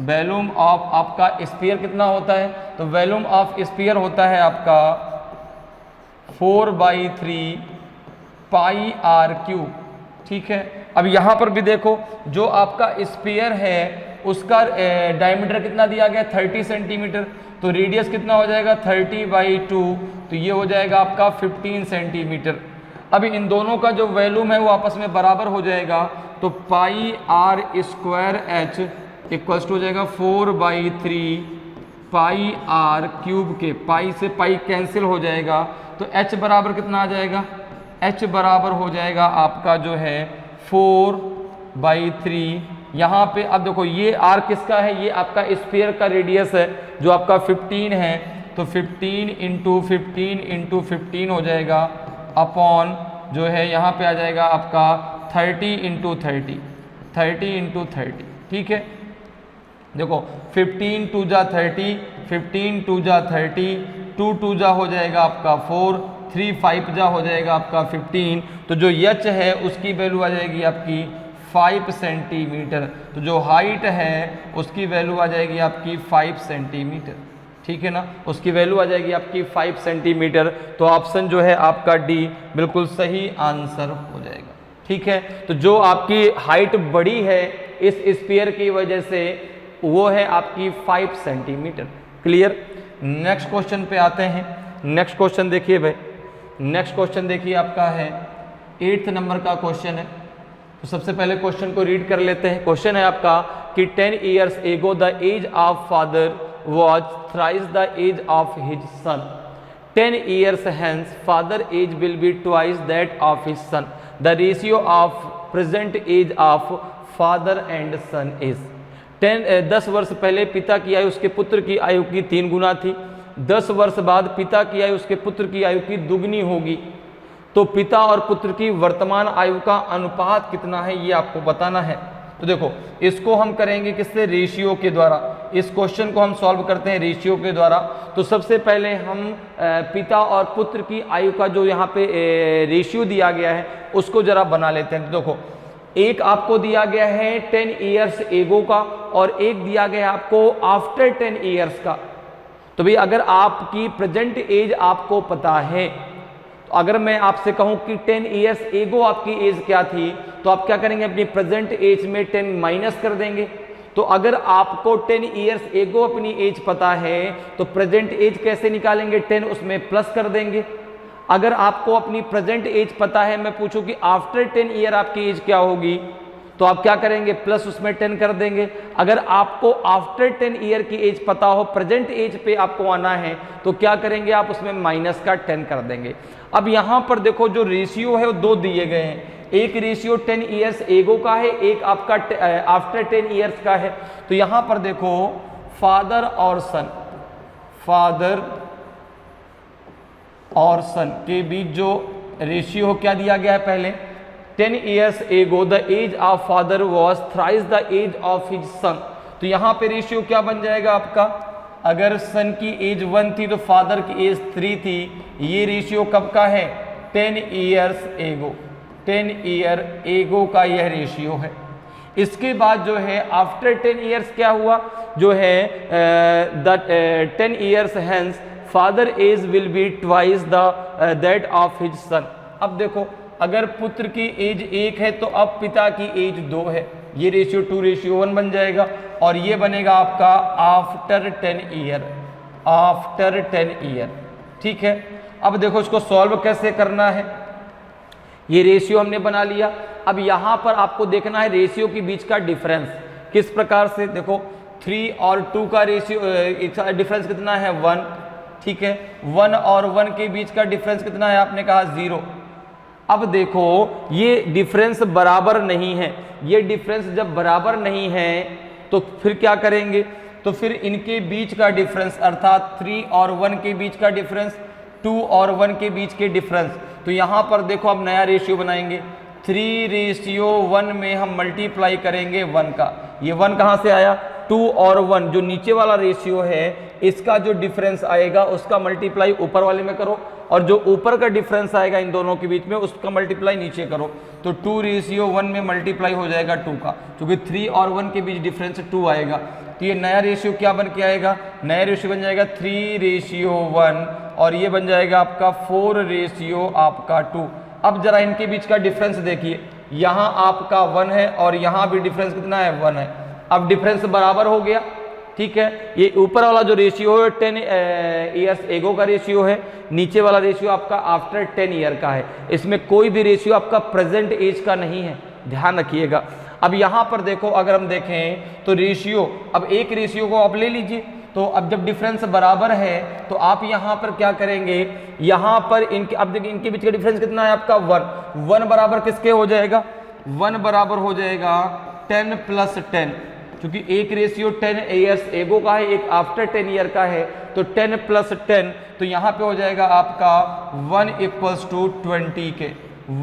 volume of आपका स्फीयर कितना होता है? तो वॉल्यूम ऑफ स्फीयर होता है आपका 4/3 पाई आर क्यूब। ठीक है, अब यहाँ पर भी देखो जो आपका स्फीयर है उसका डायमीटर कितना दिया गया? 30 सेंटीमीटर। तो रेडियस कितना हो जाएगा? 30/2, तो ये हो जाएगा आपका 15 सेंटीमीटर। अब इन दोनों का जो वॉल्यूम है वो आपस में बराबर हो जाएगा। तो pi r square h equals to हो जाएगा 4/3 पाई आर क्यूब के, पाई से पाई कैंसिल हो जाएगा। तो h बराबर कितना आ जाएगा? h बराबर हो जाएगा आपका जो है 4/3। यहाँ पे अब देखो ये r किसका है? ये आपका स्फीयर का रेडियस है जो आपका 15 है। तो 15 × 15 हो जाएगा अपॉन जो है यहाँ पे आ जाएगा आपका 30 × 30। ठीक है, देखो 15 2 जा 30, 15 2 जा 30, 2 2 जा हो जाएगा आपका 4, 3 5 जा हो जाएगा आपका 15। तो जो h है उसकी वैल्यू आ जाएगी आपकी 5 सेंटीमीटर। तो जो हाइट है उसकी वैल्यू आ जाएगी आपकी 5 सेंटीमीटर। ठीक है ना, उसकी वैल्यू आ जाएगी आपकी 5 सेंटीमीटर। तो ऑप्शन जो है आपका डी बिल्कुल सही आंसर हो जाएगा। ठीक है, तो जो आपकी हाइट बड़ी है इस स्फीयर की वजह से वो है आपकी 5 सेंटीमीटर। क्लियर। नेक्स्ट क्वेश्चन पे आते हैं। नेक्स्ट क्वेश्चन देखिए भाई, नेक्स्ट क्वेश्चन देखिए आपका है 8th नंबर का क्वेश्चन है। तो सबसे पहले क्वेश्चन को रीड कर लेते हैं। क्वेश्चन है आपका कि 10 years ago the age of father was thrice the age of his son. 10 years hence father age will be twice that of his son. The ratio of present age of father and son is 10 वर्ष पहले पिता की आयु उसके पुत्र की आयु की 3 गुना थी। 10 वर्ष बाद पिता की आयु उसके पुत्र की आयु की दुगनी होगी। तो पिता और पुत्र की वर्तमान आयु का अनुपात कितना है ये आपको बताना है। तो देखो इसको हम करेंगे किससे, रेशियो के द्वारा। इस क्वेश्चन को हम सॉल्व करते हैं रेशियो के द्वारा। तो सबसे पहले हम पिता और पुत्र की आयु का जो यहाँ पे रेशियो दिया गया है उसको जरा बना लेते हैं। तो देखो एक आपको दिया गया है 10 ईयर्स एगो का और एक दिया गया है आपको आफ्टर 10 ईयर्स का। तो भाई अगर आपकी प्रेजेंट एज आपको पता है, तो अगर मैं आपसे कहूं कि 10 ईयर्स एगो आपकी एज क्या थी, तो आप क्या करेंगे, अपनी प्रेजेंट एज में 10 माइनस कर देंगे। तो अगर आपको 10 ईयर्स एगो अपनी एज पता है तो प्रेजेंट एज कैसे निकालेंगे, 10 उसमें प्लस कर देंगे। अगर आपको अपनी प्रेजेंट एज पता है, मैं पूछूं कि आफ्टर 10 ईयर आपकी एज क्या होगी, तो आप क्या करेंगे, प्लस उसमें 10 कर देंगे। अगर आपको आफ्टर 10 ईयर की एज पता हो, प्रेजेंट एज पे आपको आना है, तो क्या करेंगे, आप उसमें माइनस का 10 कर देंगे। अब यहां पर देखो जो रेशियो है वो दो दिए गए हैं, एक रेशियो 10 ईयर्स एगो का है, एक आपका आफ्टर 10 ईयर्स का है। तो यहां पर देखो फादर और सन, फादर और सन के बीच जो रेशियो क्या दिया गया है, पहले 10 years ago the age of father was thrice the age of his son. तो यहाँ पे रेशियो क्या बन जाएगा आपका, अगर सन की एज 1 थी तो फादर की एज 3 थी। ये रेशियो कब का है, 10 ईयर्स एगो, 10 ईयर एगो का यह रेशियो है। इसके बाद जो है आफ्टर 10 ईयर्स क्या हुआ, जो है the 10 years hence father age will be twice the that of his son. अब देखो अगर पुत्र की एज 1 है तो अब पिता की एज 2 है, ये रेशियो 2:1 बन जाएगा। और ये बनेगा आपका आफ्टर 10 ईयर, आफ्टर 10 ईयर, ठीक है। अब देखो इसको सॉल्व कैसे करना है, ये रेशियो हमने बना लिया। अब यहाँ पर आपको देखना है रेशियो के बीच का डिफरेंस किस प्रकार से। देखो 3 और 2 का रेशियो डिफरेंस कितना है, 1, ठीक है। 1 और 1 के बीच का डिफरेंस कितना है, आपने कहा 0। अब देखो ये डिफरेंस बराबर नहीं है, ये डिफरेंस जब बराबर नहीं है तो फिर क्या करेंगे, तो फिर इनके बीच का डिफरेंस अर्थात 3 और 1 के बीच का डिफरेंस, 2 और 1 के बीच के डिफरेंस। तो यहाँ पर देखो अब नया रेशियो बनाएंगे, 3:1 में हम मल्टीप्लाई करेंगे 1 का। ये 1 कहाँ से आया, 2 और 1 जो नीचे वाला रेशियो है इसका जो डिफरेंस आएगा उसका मल्टीप्लाई ऊपर वाले में करो, और जो ऊपर का डिफरेंस आएगा इन दोनों के बीच में उसका मल्टीप्लाई नीचे करो। तो 2:1 में मल्टीप्लाई हो जाएगा 2 का, क्योंकि 3 और 1 के बीच डिफरेंस 2 आएगा। तो ये नया रेशियो क्या बन के आएगा, नया रेशियो बन जाएगा 3:1 और ये बन जाएगा आपका 4:2 आपका 2। अब जरा इनके बीच का डिफरेंस देखिए, यहाँ आपका 1 है और यहाँ भी डिफरेंस कितना है, 1 है। अब डिफरेंस बराबर हो गया, ठीक है। ये ऊपर वाला जो रेशियो है 10 ईयर्स एगो का रेशियो है, नीचे वाला रेशियो आपका आफ्टर 10 ईयर का है। इसमें कोई भी रेशियो आपका प्रेजेंट एज का नहीं है, ध्यान रखिएगा। अब यहाँ पर देखो अगर हम देखें तो रेशियो, अब एक रेशियो को आप ले लीजिए, तो अब जब डिफरेंस बराबर है तो आप यहाँ पर क्या करेंगे, यहाँ पर इनके, अब देखिए इनके बीच का डिफरेंस कितना है आपका 1 बराबर किसके हो जाएगा, 1 बराबर हो जाएगा 10 + 10, क्योंकि एक रेशियो 10 ईयर्स एगो का है, एक आफ्टर 10 ईयर का है। तो 10 + 10, तो यहाँ पे हो जाएगा आपका 1 = 20 के,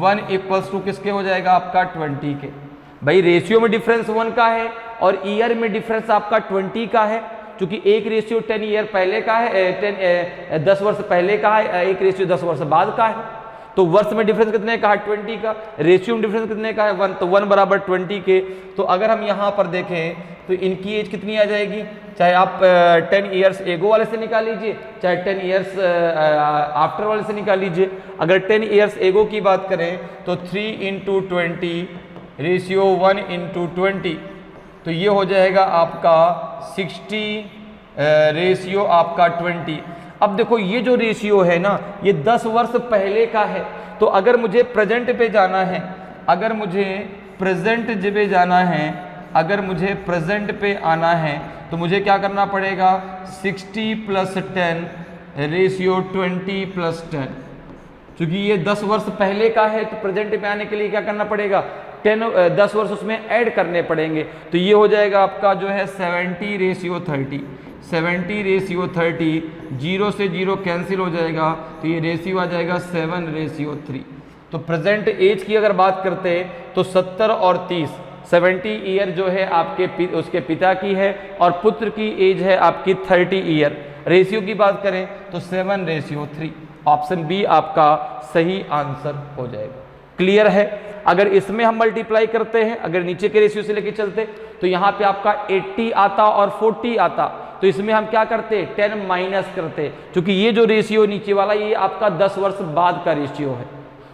1 = किसके हो जाएगा आपका 20 के। भाई रेशियो में डिफरेंस 1 का है और ईयर में डिफरेंस आपका 20 का है, क्योंकि एक रेशियो 10 ईयर पहले का है, 10 वर्ष पहले का है, एक रेशियो 10 वर्ष बाद का है। तो वर्ष में डिफरेंस कितने का है, 20 का। रेशियो में डिफरेंस कितने का है, 1, तो 1 बराबर 20 के। तो अगर हम यहाँ पर देखें तो इनकी एज कितनी आ जाएगी, चाहे आप 10 ईयर्स एगो वाले से निकाल लीजिए, चाहे 10 ईयर्स आफ्टर वाले से निकाल लीजिए। अगर 10 ईयर्स एगो की बात करें तो 3 × 20 रेशियो 1 × 20, तो ये हो जाएगा आपका 60 रेशियो आपका 20। अब देखो ये जो रेशियो है ना, ये 10 वर्ष पहले का है। तो अगर मुझे प्रेजेंट पे जाना है, अगर मुझे प्रेजेंट पे जाना है, अगर मुझे प्रेजेंट पे आना है तो मुझे क्या करना पड़ेगा, 60 + 10 रेशियो 20 + 10। क्योंकि ये 10 वर्ष पहले का है तो प्रेजेंट पे आने के लिए क्या करना पड़ेगा, 10 वर्ष उसमें ऐड करने पड़ेंगे। तो ये हो जाएगा आपका जो है 70:30, 70:30, 0 से 0 कैंसिल हो जाएगा, तो ये रेशियो आ जाएगा 7:3। तो प्रेजेंट एज की अगर बात करते हैं तो 70 और 30, 70 ईयर जो है आपके उसके पिता की है और पुत्र की एज है आपकी 30 ईयर। रेशियो की बात करें तो 7:3। ऑप्शन बी आपका सही आंसर हो जाएगा। क्लियर है। अगर इसमें हम मल्टीप्लाई करते हैं, अगर नीचे के रेशियो से लेके चलते तो यहाँ पे आपका 80 आता और 40 आता, तो इसमें हम क्या करते 10 माइनस करते, क्योंकि ये जो रेशियो नीचे वाला ये आपका 10 वर्ष बाद का रेशियो है,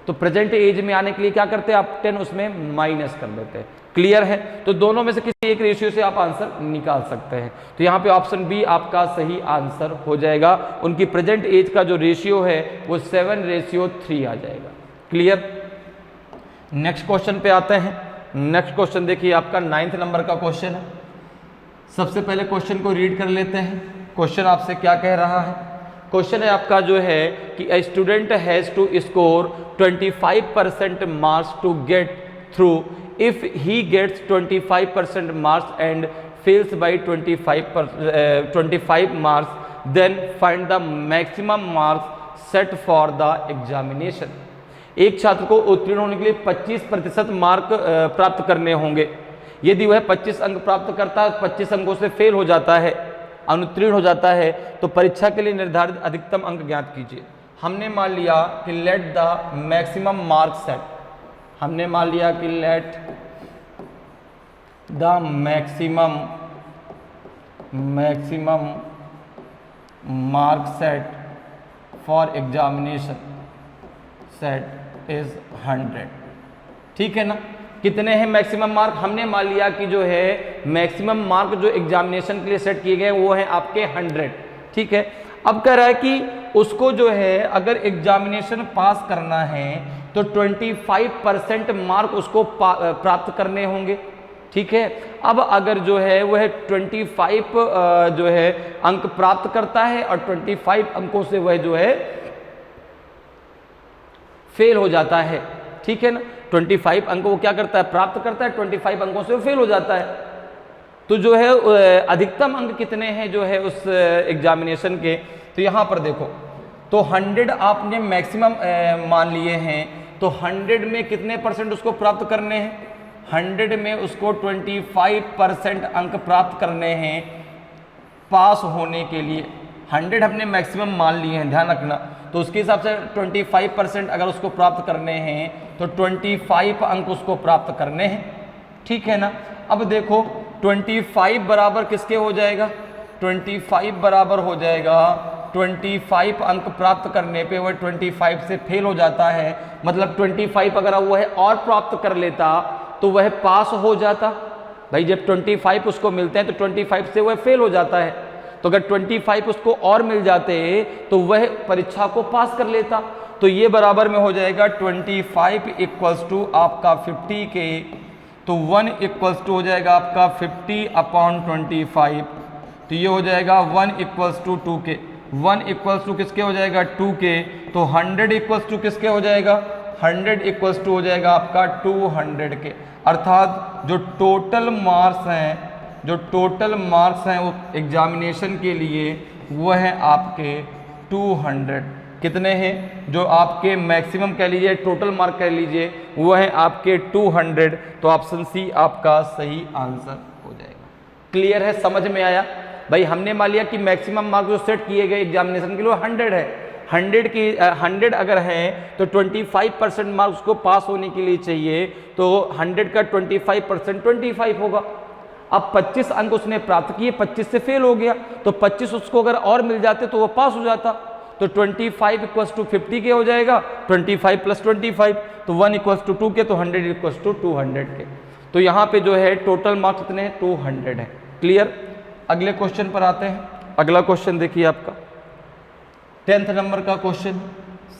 तो प्रेजेंट एज में आने के लिए क्या करते हैं आप 10 उसमें माइनस कर देते हैं। क्लियर है। तो दोनों में से किसी एक रेशियो से आप आंसर निकाल सकते हैं। तो यहाँ पे ऑप्शन बी आपका सही आंसर हो जाएगा। उनकी प्रेजेंट एज का जो रेशियो है वो 7:3 आ जाएगा। क्लियर। नेक्स्ट क्वेश्चन पे आते हैं। नेक्स्ट क्वेश्चन देखिए आपका 9th नंबर का क्वेश्चन है। सबसे पहले क्वेश्चन को रीड कर लेते हैं। क्वेश्चन आपसे क्या कह रहा है। क्वेश्चन है आपका जो है कि a student has to score 25% marks to get through. If he gets 25% marks and fails by 25 marks then find the maximum marks set for the examination. एक छात्र को उत्तीर्ण होने के लिए 25% मार्क प्राप्त करने होंगे। यदि वह 25 अंक प्राप्त करता है, 25 अंकों से फेल हो जाता है, अनुत्तीर्ण हो जाता है, तो परीक्षा के लिए निर्धारित अधिकतम अंक ज्ञात कीजिए। हमने मान लिया कि let the maximum mark set, हमने मान लिया कि let the maximum mark set for examination set is 100। ठीक है ना। कितने हैं मैक्सिमम मार्क, हमने मान लिया कि जो है मैक्सिमम मार्क जो एग्जामिनेशन के लिए सेट किए गए वो हैं आपके 100। ठीक है। अब कह रहा है कि उसको जो है अगर एग्जामिनेशन पास करना है तो 25% मार्क उसको प्राप्त करने होंगे। ठीक है। अब अगर जो है वह 25 जो है अंक प्राप्त करता है और 25 अंकों से वह जो है फेल हो जाता है। ठीक है ना। 25 अंक वो क्या करता है प्राप्त करता है, 25 अंकों से वो फेल हो जाता है। तो जो है अधिकतम अंक कितने हैं जो है उस एग्जामिनेशन के, तो यहाँ पर देखो तो 100 आपने मैक्सिमम मान लिए हैं, तो 100 में कितने परसेंट उसको प्राप्त करने हैं, 100 में उसको 25% अंक प्राप्त करने हैं पास होने के लिए। 100 हमने मैक्सिमम मान लिए हैं, ध्यान रखना। तो उसके हिसाब से 25% अगर उसको प्राप्त करने हैं तो 25 अंक उसको प्राप्त करने हैं। ठीक है ना। अब देखो 25 बराबर किसके हो जाएगा, 25 बराबर हो जाएगा 25 अंक प्राप्त करने पे वह 25 से फेल हो जाता है। मतलब 25 अगर वह और प्राप्त कर लेता तो वह पास हो जाता। भाई जब 25 उसको मिलते हैं तो 25 से वह फेल हो जाता है, तो अगर 25 उसको और मिल जाते तो वह परीक्षा को पास कर लेता। तो ये बराबर में हो जाएगा 25 इक्वल्स टू आपका 50 के, तो 1 इक्वल्स टू हो जाएगा आपका 50/25। तो ये हो जाएगा 1 इक्वल्स टू 2 के, 1 इक्वल्स टू किसके हो जाएगा 2 के, तो 100 इक्वल्स टू किसके हो जाएगा, 100 इक्वल्स टू हो जाएगा आपका 200 के। अर्थात जो टोटल मार्क्स हैं वो एग्जामिनेशन के लिए वो है आपके 200। कितने हैं जो आपके मैक्सिमम कह लीजिए, टोटल मार्क कह लीजिए, वो है आपके 200। तो ऑप्शन सी आपका सही आंसर हो जाएगा। क्लियर है, समझ में आया। भाई हमने मान लिया कि मैक्सिमम मार्क जो सेट किए गए एग्जामिनेशन के लिए 100 है। 100 अगर हैं तो 25% मार्क्स को पास होने के लिए चाहिए, तो 100 का 25% 25 होगा। अब 25 अंक उसने प्राप्त किए, 25 से फेल हो गया, तो 25 उसको अगर और मिल जाते तो वो पास हो जाता। तो 25 इक्वल्स टू 50 के हो जाएगा, 25 प्लस 25, तो 1 इक्वल्स टू 2 के, तो 100 इक्वल्स टू 200 के। तो यहाँ पे जो है टोटल मार्क्स कितने हैं 200 है। क्लियर। अगले क्वेश्चन पर आते हैं। अगला क्वेश्चन देखिए आपका 10th नंबर का क्वेश्चन।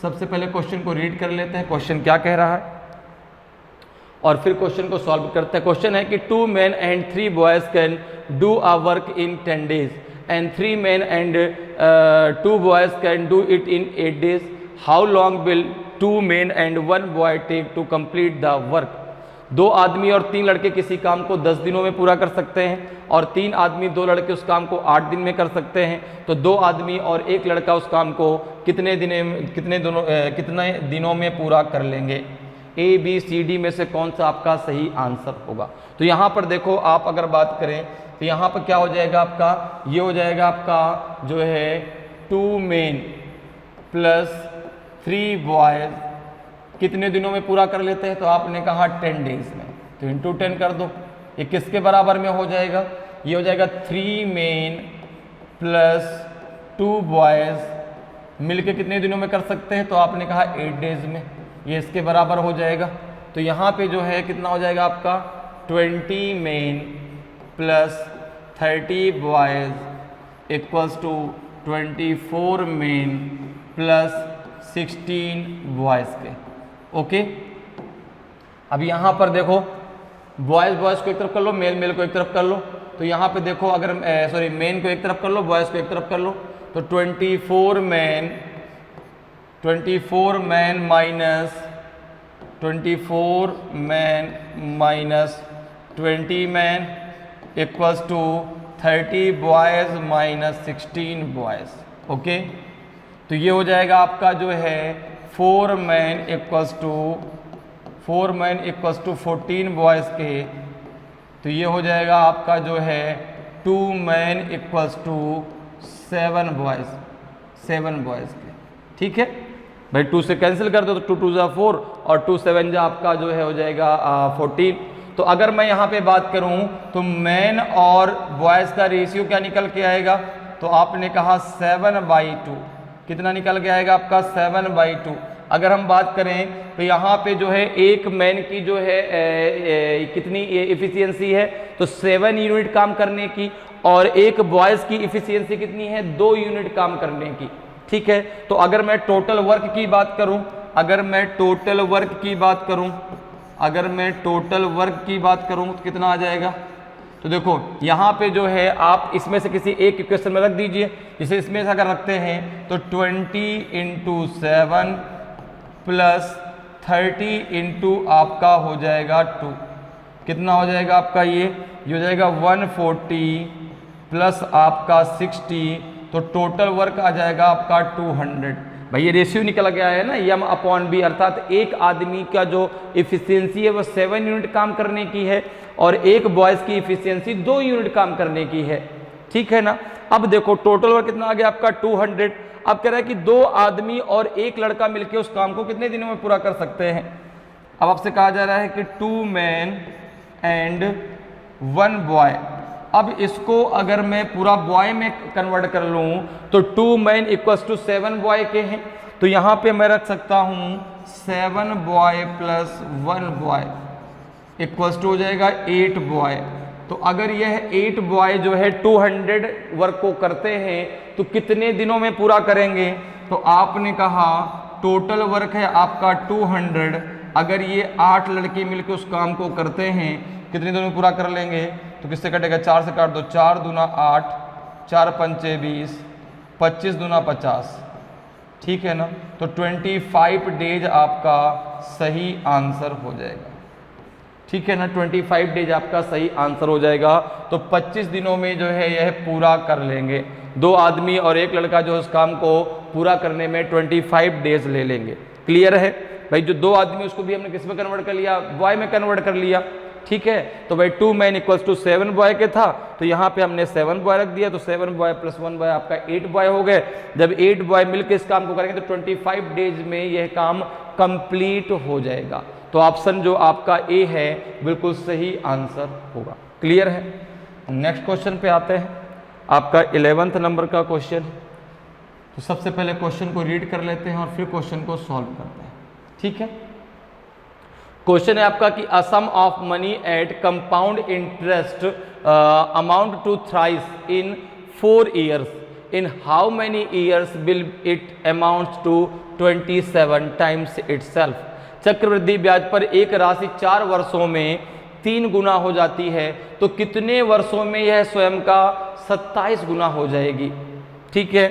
सबसे पहले क्वेश्चन को रीड कर लेते हैं, क्वेश्चन क्या कह रहा है, और फिर क्वेश्चन को सॉल्व करते हैं। क्वेश्चन है कि 2 men and 3 boys can do a work in 10 days and 3 men and 2 boys can do it in 8 days. How long will 2 men and 1 boy take to complete the work. 2 आदमी और 3 लड़के किसी काम को 10 दिनों में पूरा कर सकते हैं, और 3 आदमी 2 लड़के उस काम को 8 दिन में कर सकते हैं। तो 2 आदमी और 1 लड़का उस काम को कितने दिनों में पूरा कर लेंगे, ए बी सी डी में से कौन सा आपका सही आंसर होगा। तो यहाँ पर देखो आप अगर बात करें तो यहाँ पर क्या हो जाएगा आपका, ये हो जाएगा आपका जो है 2 मेन प्लस 3 बॉयज कितने दिनों में पूरा कर लेते हैं, तो आपने कहा 10 डेज में, तो इंटू 10 कर दो। ये किसके बराबर में हो जाएगा, ये हो जाएगा 3 मेन प्लस 2 बॉयज मिलके कितने दिनों में कर सकते हैं, तो आपने कहा 8 डेज में, ये इसके बराबर हो जाएगा। तो यहाँ पे जो है कितना हो जाएगा आपका 20 men plus 30 boys equals to 24 men plus 16 boys के। ओके, अब यहाँ पर देखो बॉयज को एक तरफ कर लो, मेल को एक तरफ कर लो। तो यहाँ पे देखो अगर सॉरी मेन को एक तरफ कर लो, बॉयज को एक तरफ कर लो, तो 24 man minus 20 man equals to 30 boys minus 16 boys. Okay, तो ये हो जाएगा आपका जो है 4 मैन इक्वल्स टू 14 बॉयज के। तो ये हो जाएगा आपका जो है 2 मैन इक्वल्स टू 7 बॉयज के। ठीक है भाई, 2 से कैंसिल कर दो तो 2 2 4 और 2 7 जा आपका जो है हो जाएगा 14। तो अगर मैं यहाँ पे बात करूँ तो मैन और बॉयज का रेशियो क्या निकल के आएगा, तो आपने कहा 7/2। कितना निकल के आएगा आपका 7/2। अगर हम बात करें तो यहाँ पे जो है एक मैन की जो है कितनी इफिशियंसी है, तो 7 यूनिट काम करने की, और एक बॉयज़ की इफिशियंसी कितनी है, 2 यूनिट काम करने की। ठीक है, तो अगर मैं टोटल वर्क की बात करूं तो कितना आ जाएगा, तो देखो यहाँ पे जो है आप इसमें से किसी एक इक्वेशन में रख दीजिए। जैसे इसमें से अगर रखते हैं तो 20 × 7 प्लस 30 इंटू आपका हो जाएगा 2, कितना हो जाएगा आपका, ये हो जाएगा 140 प्लस आपका 60, तो टोटल वर्क आ जाएगा आपका 200। भाई ये रेशियो निकल गया है ना, M/B, अर्थात एक आदमी का जो इफिशियंसी है वो 7 यूनिट काम करने की है और एक बॉयज़ की इफिशियंसी 2 यूनिट काम करने की है। ठीक है ना। अब देखो टोटल वर्क कितना आ गया आपका 200। अब कह रहा है कि 2 आदमी और एक लड़का मिलकर उस काम को कितने दिनों में पूरा कर सकते हैं। अब आपसे कहा जा रहा है कि 2 मैन एंड 1 बॉय। अब इसको अगर मैं पूरा बॉय में कन्वर्ट कर लूँ तो 2 मैन इक्वल्स टू 7 बॉय के हैं, तो यहाँ पे मैं रख सकता हूँ 7 boy plus 1 boy equals to हो जाएगा 8 बॉय। तो अगर यह 8 बॉय जो है 200 वर्क को करते हैं तो कितने दिनों में पूरा करेंगे, तो आपने कहा टोटल वर्क है आपका 200। अगर ये 8 लड़के मिलकर उस काम को करते हैं कितने दिनों में पूरा कर लेंगे, तो किससे कटेगा, 4 से काट दो, 4 दूना 8, 4 पंचे 20, 25 दूना 50। ठीक है ना। तो 25 डेज आपका सही आंसर हो जाएगा। ठीक है ना, 25 डेज आपका सही आंसर हो जाएगा। तो 25 दिनों में जो है यह पूरा कर लेंगे। 2 आदमी और एक लड़का जो उस काम को पूरा करने में 25 डेज ले लेंगे। क्लियर है भाई। जो 2 आदमी उसको भी हमने किस में कन्वर्ट कर लिया, बॉय में कन्वर्ट कर लिया। ठीक है, तो भाई 2 मैन इक्वल्स टू 7 बॉय के था, तो यहाँ पे हमने 7 बॉय रख दिया, तो 7 बॉय प्लस 1 बॉय आपका 8 बॉय हो गए। जब 8 बॉय मिलकर इस काम को करेंगे तो 25 डेज में यह काम कंप्लीट हो जाएगा। तो ऑप्शन जो आपका ए है बिल्कुल सही आंसर होगा। क्लियर है। नेक्स्ट क्वेश्चन पे आते हैं, आपका 11th नंबर का क्वेश्चन। तो सबसे पहले क्वेश्चन को रीड कर लेते हैं और फिर क्वेश्चन को सॉल्व करते हैं। ठीक है। क्वेश्चन है आपका कि a sum of money at compound interest amount to thrice in 4 years, in how many years will it amounts to 27 times itself. चक्रवृद्धि ब्याज पर एक राशि 4 वर्षों में 3 गुना हो जाती है, तो कितने वर्षों में यह स्वयं का 27 गुना हो जाएगी। ठीक है,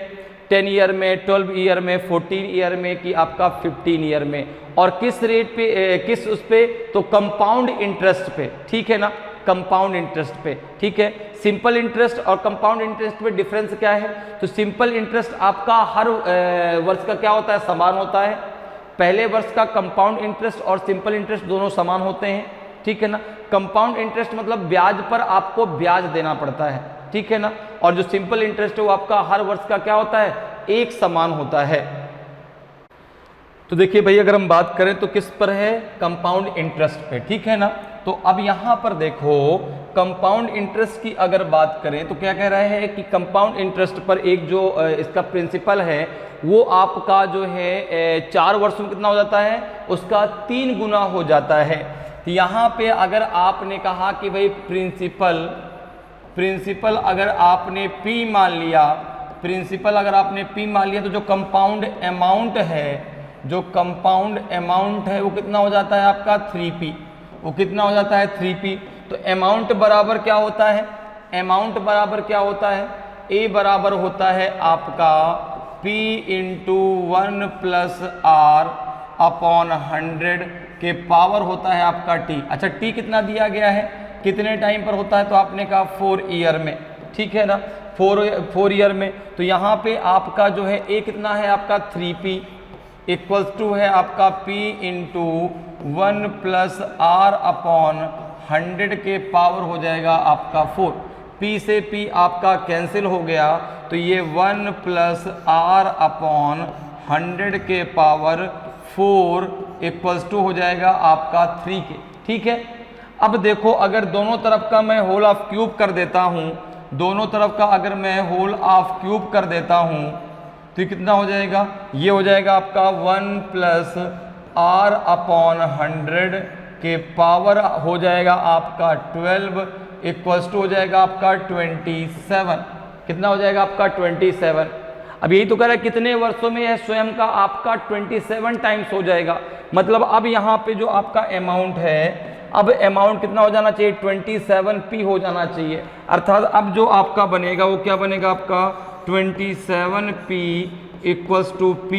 10 ईयर में, 12 ईयर में, 14 ईयर में कि आपका 15 ईयर में, और किस रेट पे, किस उस पे, तो कंपाउंड इंटरेस्ट पे। ठीक है ना, कंपाउंड इंटरेस्ट पे। ठीक है, सिंपल इंटरेस्ट और कंपाउंड इंटरेस्ट में डिफरेंस क्या है, तो सिंपल इंटरेस्ट आपका हर वर्ष का क्या होता है, समान होता है। पहले वर्ष का कंपाउंड इंटरेस्ट और सिंपल इंटरेस्ट दोनों समान होते हैं, ठीक है ना। कंपाउंड इंटरेस्ट मतलब ब्याज पर आपको ब्याज देना पड़ता है, ठीक है ना। और जो सिंपल इंटरेस्ट है वो आपका हर वर्ष का क्या होता है, एक समान होता है। तो देखिए भाई, अगर हम बात करें तो किस पर है, कंपाउंड इंटरेस्ट पे, ठीक है ना। तो अब यहां पर देखो कंपाउंड इंटरेस्ट की अगर बात करें तो क्या कह रहे हैं कि कंपाउंड इंटरेस्ट पर एक जो इसका प्रिंसिपल है वो आपका जो है 4 वर्षों में कितना हो जाता है, उसका 3 गुना हो जाता है। तो यहाँ पे अगर आपने कहा कि भाई प्रिंसिपल अगर आपने P मान लिया, प्रिंसिपल अगर आपने P मान लिया, तो जो कंपाउंड अमाउंट है वो कितना हो जाता है आपका 3P, वो कितना हो जाता है 3P। तो अमाउंट बराबर क्या होता है, अमाउंट बराबर क्या होता है, A बराबर होता है आपका P into 1 plus R upon 100 के पावर होता है आपका T। अच्छा, T कितना दिया गया है, कितने टाइम पर होता है, तो आपने कहा 4 ईयर में, ठीक है ना, 4 ईयर में। तो यहाँ पे आपका जो है A कितना है आपका 3P इक्वल्स टू है आपका P into 1 plus R upon 100 के पावर हो जाएगा आपका 4। P से P आपका कैंसिल हो गया, तो ये 1 प्लस R अपॉन 100 के पावर 4 इक्वल्स टू हो जाएगा आपका 3 के, ठीक है। अब देखो, अगर दोनों तरफ का मैं होल ऑफ क्यूब कर देता हूँ, दोनों तरफ का अगर मैं होल ऑफ क्यूब कर देता हूँ तो कितना हो जाएगा, ये हो जाएगा आपका 1 प्लस R अपॉन 100 के पावर हो जाएगा आपका 12 इक्वल्स टू हो जाएगा आपका 27। कितना हो जाएगा आपका 27। अब यही तो कह रहा है कितने वर्षों में यह स्वयं का आपका 27 टाइम्स हो जाएगा। मतलब अब यहाँ पे जो आपका अमाउंट है, अब अमाउंट कितना हो जाना चाहिए, 27P हो जाना चाहिए। अर्थात अब जो आपका बनेगा वो क्या बनेगा आपका 27P equals to P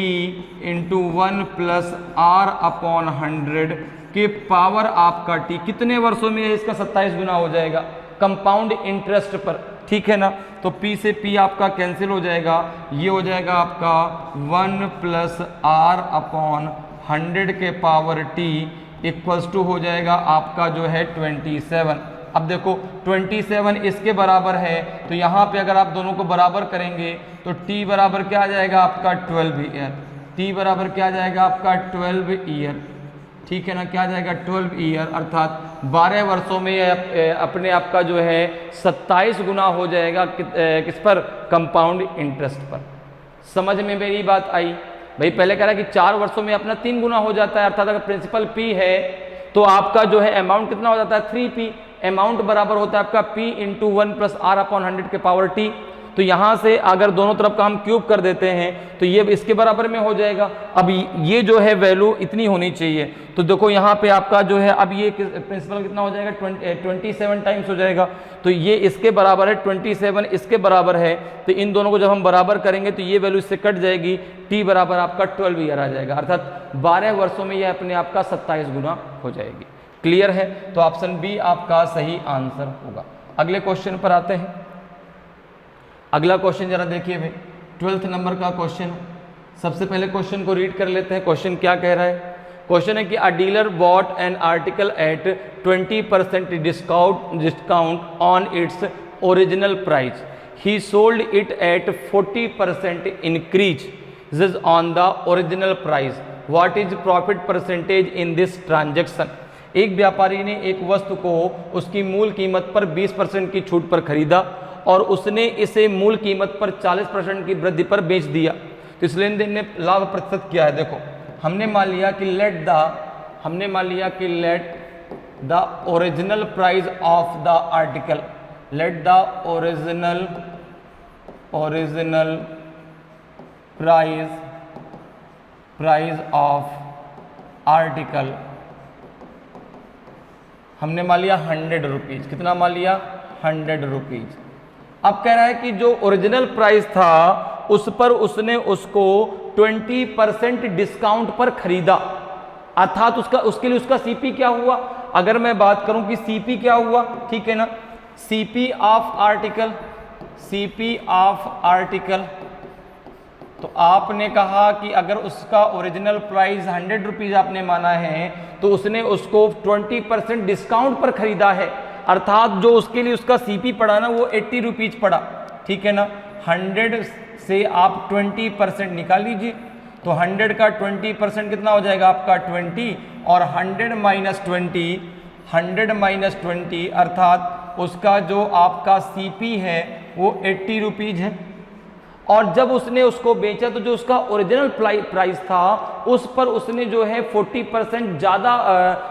into 1 plus R upon 100 के पावर आपका T। कितने वर्षों में इसका 27 गुना हो जाएगा कंपाउंड इंटरेस्ट पर, ठीक है ना। तो P से P आपका कैंसिल हो जाएगा, ये हो जाएगा आपका 1 प्लस R अपॉन 100 के पावर T इक्वल्स टू हो जाएगा आपका जो है 27। अब देखो 27 इसके बराबर है, तो यहाँ पे अगर आप दोनों को बराबर करेंगे तो T बराबर क्या आ जाएगा आपका 12 ईयर, T बराबर क्या आ जाएगा आपका 12 ईयर, ठीक है ना, क्या आ जाएगा 12 ईयर। अर्थात 12 वर्षों में अपने आपका जो है 27 गुना हो जाएगा किस पर, कंपाउंड इंटरेस्ट पर। समझ में मेरी बात आई भाई। पहले कह रहा है कि 4 वर्षों में अपना 3 गुना हो जाता है, अर्थात अगर प्रिंसिपल P है तो आपका जो है अमाउंट कितना हो जाता है 3P। अमाउंट बराबर होता है आपका P into 1 plus R upon 100 के पावर T। तो यहाँ से अगर दोनों तरफ का हम क्यूब कर देते हैं तो ये इसके बराबर में हो जाएगा। अब ये जो है वैल्यू इतनी होनी चाहिए, तो देखो यहाँ पे आपका जो है अब ये प्रिंसिपल कितना हो जाएगा 27 टाइम्स हो जाएगा। तो ये इसके बराबर है, 27 इसके बराबर है, तो इन दोनों को जब हम बराबर करेंगे तो ये वैल्यू इससे कट जाएगी, T बराबर आपका 12 ईयर आ जाएगा। अर्थात 12 वर्षों में यह अपने आप का 27 गुना हो जाएगी। क्लियर है, तो ऑप्शन बी आपका सही आंसर होगा। अगले क्वेश्चन पर आते हैं। अगला क्वेश्चन जरा देखिए भाई, 12th नंबर का क्वेश्चन। सबसे पहले क्वेश्चन को रीड कर लेते हैं। क्वेश्चन क्या कह रहा है, क्वेश्चन है कि a dealer bought an article at 20% discount on its original price, he sold it at 40% increase on the original price, what is profit percentage in this transaction. एक व्यापारी ने एक वस्तु को उसकी मूल कीमत पर 20% की छूट पर खरीदा और उसने इसे मूल कीमत पर 40% की वृद्धि पर बेच दिया। तो इस लेन देन ने लाभ प्रतिशत क्या है, देखो हमने मान लिया कि let the original price of the article, let the original price of article हमने मान लिया 100 रुपीज़। कितना मान लिया 100 रुपीज़। अब कह रहा है कि जो ओरिजिनल प्राइस था उस पर उसने उसको 20% डिस्काउंट पर खरीदा, अर्थात उसके लिए उसका सीपी क्या हुआ। अगर मैं बात करूं कि सीपी क्या हुआ, ठीक है ना, सीपी ऑफ आर्टिकल तो आपने कहा कि अगर उसका ओरिजिनल प्राइस 100 रुपीज़ आपने माना है तो उसने उसको 20% डिस्काउंट पर खरीदा है, अर्थात जो उसके लिए उसका सीपी पड़ा ना वो 80 रुपीज़ पड़ा, ठीक है ना। 100 से आप 20% निकाल लीजिए, तो 100 का 20% कितना हो जाएगा आपका 20, और 100 माइनस 20 अर्थात उसका जो आपका सीपी है वो 80 रुपीज़ है। और जब उसने उसको बेचा तो जो उसका ओरिजिनल प्राइस था उस पर उसने जो है 40% ज़्यादा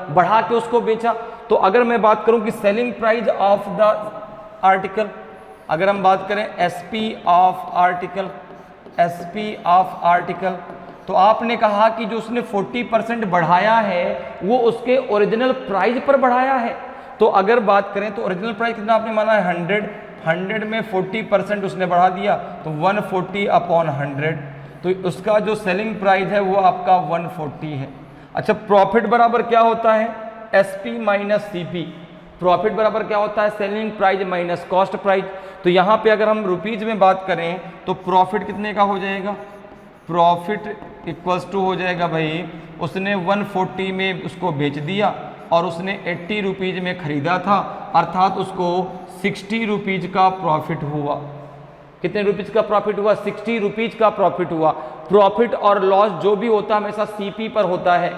बढ़ा के उसको बेचा। तो अगर मैं बात करूं कि selling price of the article, अगर हम बात करें एसपी ऑफ आर्टिकल, तो आपने कहा कि जो उसने 40% बढ़ाया है वो उसके ओरिजिनल प्राइस पर बढ़ाया है। तो अगर बात करें तो ओरिजिनल प्राइस कितना आपने माना है 100 में 40% उसने बढ़ा दिया तो 140 अपॉन 100, तो उसका जो सेलिंग प्राइस है वो आपका 140 है। अच्छा, प्रॉफिट बराबर क्या होता है, एसपी माइनस सीपी। प्रॉफिट बराबर क्या होता है, selling price minus cost price. तो यहाँ पे अगर हम रुपीज में बात करें तो प्रॉफिट कितने का हो जाएगा, प्रॉफिट इक्वल्स टू हो जाएगा भाई, उसने 140 में उसको बेच दिया और उसने 80 रुपीज़ में ख़रीदा था, अर्थात उसको 60 रुपीज़ का प्रॉफिट हुआ। कितने रुपीज़ का प्रॉफिट हुआ, 60 रुपीज़ का प्रॉफिट हुआ। प्रॉफिट और लॉस जो भी होता है हमेशा सीपी पर होता है।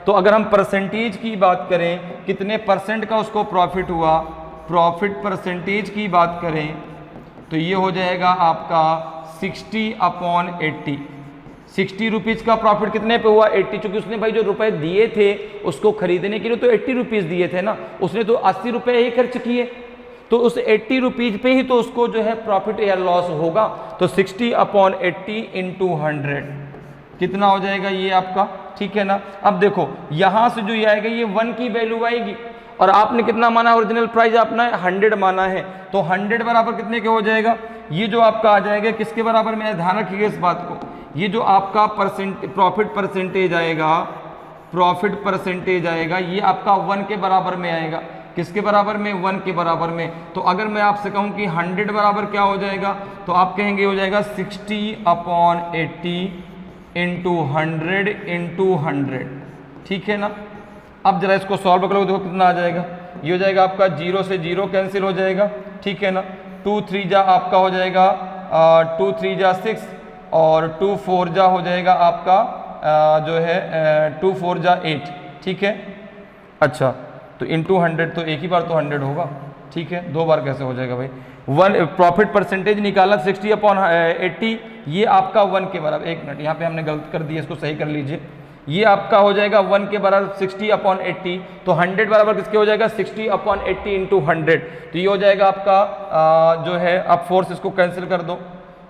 तो अगर हम परसेंटेज की बात करें, कितने परसेंट का उसको प्रॉफिट हुआ, प्रॉफिट परसेंटेज की बात करें तो ये हो जाएगा आपका 60 अपॉन 80। 60 रुपीज़ का प्रॉफिट कितने पे हुआ, 80, चूंकि उसने भाई जो रुपए दिए थे उसको खरीदने के लिए तो 80 रुपीज़ दिए थे ना, उसने तो 80 रुपये ही खर्च किए, तो उस 80 रुपीज़ पे ही तो उसको जो है प्रॉफिट या लॉस होगा। तो 60 अपॉन 80 इंटू 100 कितना हो जाएगा ये आपका, ठीक है ना। अब देखो यहाँ से जो ये आएगा ये 1 की वैल्यू आएगी, और आपने कितना माना, ओरिजिनल प्राइस आपने 100 माना है, तो 100 बराबर कितने के हो जाएगा, ये जो आपका आ जाएगा किसके बराबर में, ध्यान रखिएगा इस बात को, ये जो आपका प्रॉफिट परसेंटेज आएगा, प्रॉफिट परसेंटेज आएगा ये आपका 1 के बराबर में आएगा। किसके बराबर में, 1 के बराबर में। तो अगर मैं आपसे कहूं कि 100 बराबर क्या हो जाएगा, तो आप कहेंगे हो जाएगा 60 अपॉन 80 इंटू 100 इंटू 100, ठीक है ना। अब जरा इसको सॉल्व करो, देखो कितना आ जाएगा, ये हो जाएगा आपका 0 से 0 कैंसिल हो जाएगा, ठीक है ना। 2 3 जा आपका हो जाएगा 2 3 जा 6, और 2 4 जा हो जाएगा आपका जो है 2 4 जा 8, ठीक है। अच्छा, तो इंटू 100, तो एक ही बार तो 100 होगा, ठीक है, 2 बार कैसे हो जाएगा भाई। 1 प्रॉफिट परसेंटेज निकाला 60 अपॉन 80, ये आपका 1 के बराबर, एक मिनट यहाँ पे हमने गलत कर दिया, इसको सही कर लीजिए, ये आपका हो जाएगा 1 के बराबर 60 अपॉन 80, तो 100 बराबर किसके हो जाएगा, 60 अपॉन 80 इंटू 100, तो ये हो जाएगा आपका जो है, आप 4 से इसको कैंसिल कर दो,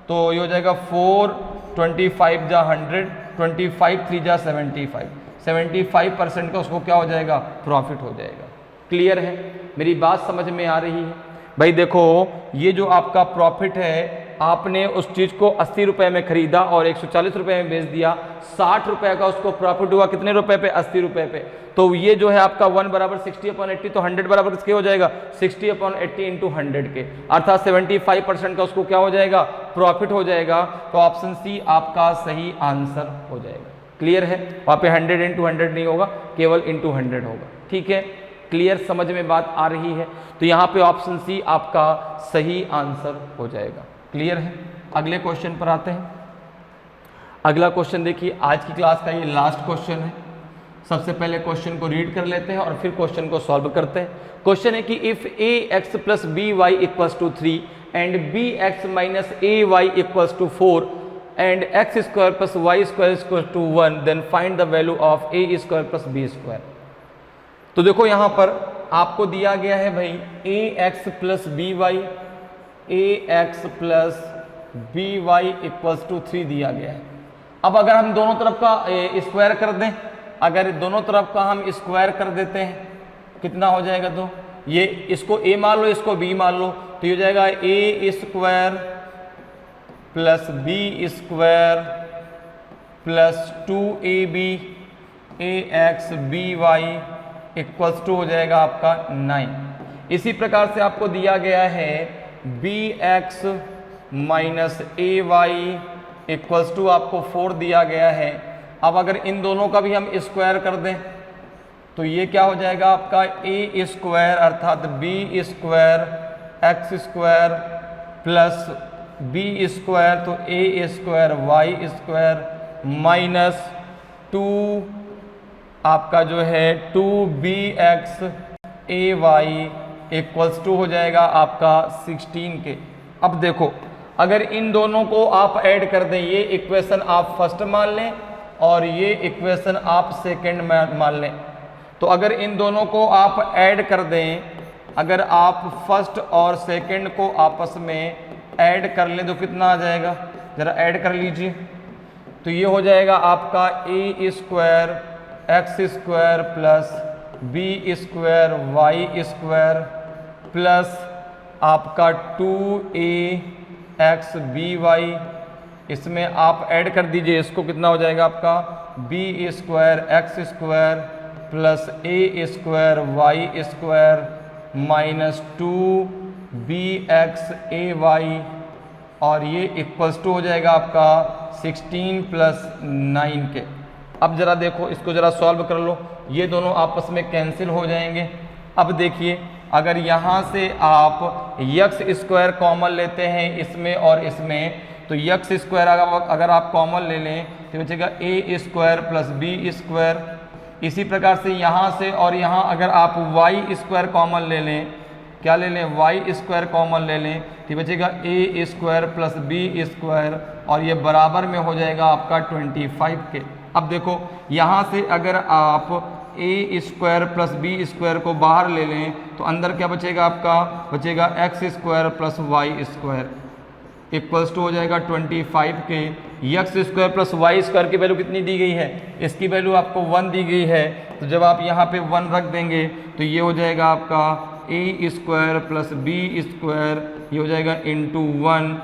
तो ये हो जाएगा 4 25 जा 100, 25 3 जा 75% का उसको क्या हो जाएगा, प्रॉफिट हो जाएगा। क्लियर है, मेरी बात समझ में आ रही है भाई। देखो ये जो आपका प्रॉफिट है, आपने उस चीज़ को 80 रुपये में खरीदा और 140 रुपये में बेच दिया, 60 रुपये का उसको प्रॉफिट हुआ, कितने रुपए पे, 80 रुपये पे। तो ये जो है आपका 1 बराबर 60 अपॉन 80, तो 100 बराबर किसके हो जाएगा, 60 अपॉन 80 इंटू 100 के, अर्थात 75% का उसको क्या हो जाएगा, प्रॉफिट हो जाएगा। तो ऑप्शन सी आपका सही आंसर हो जाएगा। क्लियर है, वहाँ पे 100 इंटू 100 नहीं होगा, केवल इंटू 100 होगा, ठीक है। क्लियर, समझ में बात आ रही है, तो यहाँ पे ऑप्शन सी आपका सही आंसर हो जाएगा। क्लियर है, अगले क्वेश्चन पर आते हैं। अगला क्वेश्चन देखिए, आज की क्लास का ये लास्ट क्वेश्चन है। सबसे पहले क्वेश्चन को रीड कर लेते हैं और फिर क्वेश्चन को सॉल्व करते हैं। क्वेश्चन है कि if a x plus b y equals to 3 and b x minus A Y equals to 4 and x square plus Y square equals to 1, then find the value of a square plus B square. तो देखो यहाँ पर आपको दिया गया है भाई a x plus b y, a x plus b y equals to 3 दिया गया है। अब अगर हम दोनों तरफ का स्क्वायर कर दें, अगर दोनों तरफ का हम स्क्वायर कर देते हैं कितना हो जाएगा, तो ये इसको a मान लो, इसको b मान लो, तो ये हो जाएगा a square plus B square plus 2ab a x b y equals to हो जाएगा आपका 9। इसी प्रकार से आपको दिया गया है B x minus A Y equals to आपको 4 दिया गया है। अब अगर इन दोनों का भी हम स्क्वायर कर दें तो ये क्या हो जाएगा आपका ए स्क्वायर अर्थात B square x square plus B square तो A square Y square minus 2 आपका जो है 2bx A Y equals to हो जाएगा आपका 16 के। अब देखो अगर इन दोनों को आप ऐड कर दें, ये इक्वेशन आप फर्स्ट मान लें और ये इक्वेशन आप सेकंड मान लें, तो अगर इन दोनों को आप ऐड कर दें, अगर आप फर्स्ट और सेकंड को आपस में ऐड कर लें तो कितना आ जाएगा, ज़रा ऐड कर लीजिए। तो ये हो जाएगा आपका ए square x square plus B square Y square plus आपका 2ax by, इसमें आप ऐड कर दीजिए, इसको कितना हो जाएगा आपका b square x square plus a square Y square minus 2bx ay, और ये इक्वल्स टू हो जाएगा आपका 16 प्लस 9 के। अब ज़रा देखो इसको ज़रा सॉल्व कर लो, ये दोनों आपस में कैंसिल हो जाएंगे। अब देखिए अगर यहाँ से आप यक्स स्क्वायर कॉमन लेते हैं इसमें और इसमें, तो यक्स स्क्वायर अगर आप कॉमन ले लें तो बचेगा ए स्क्वायर प्लस बी स्क्वायर। इसी प्रकार से यहाँ से और यहाँ अगर आप वाई स्क्वायर कॉमन ले लें, क्या ले लें वाई स्क्वायर कॉमन ले लें तो बचेगा ए स्क्वायर प्लस बी स्क्वायर, और ये बराबर में हो जाएगा आपका 25 के। अब देखो यहाँ से अगर आप ए स्क्वायर प्लस बी स्क्वायर को बाहर ले लें तो अंदर क्या बचेगा आपका, बचेगा X square plus Y square equals to हो जाएगा 25 के। X square plus Y square की वैल्यू कितनी दी गई है, इसकी वैल्यू आपको 1 दी गई है, तो जब आप यहाँ पे 1 रख देंगे तो ये हो जाएगा आपका ए स्क्वायर प्लस बी स्क्वायर, ये हो जाएगा इंटू 1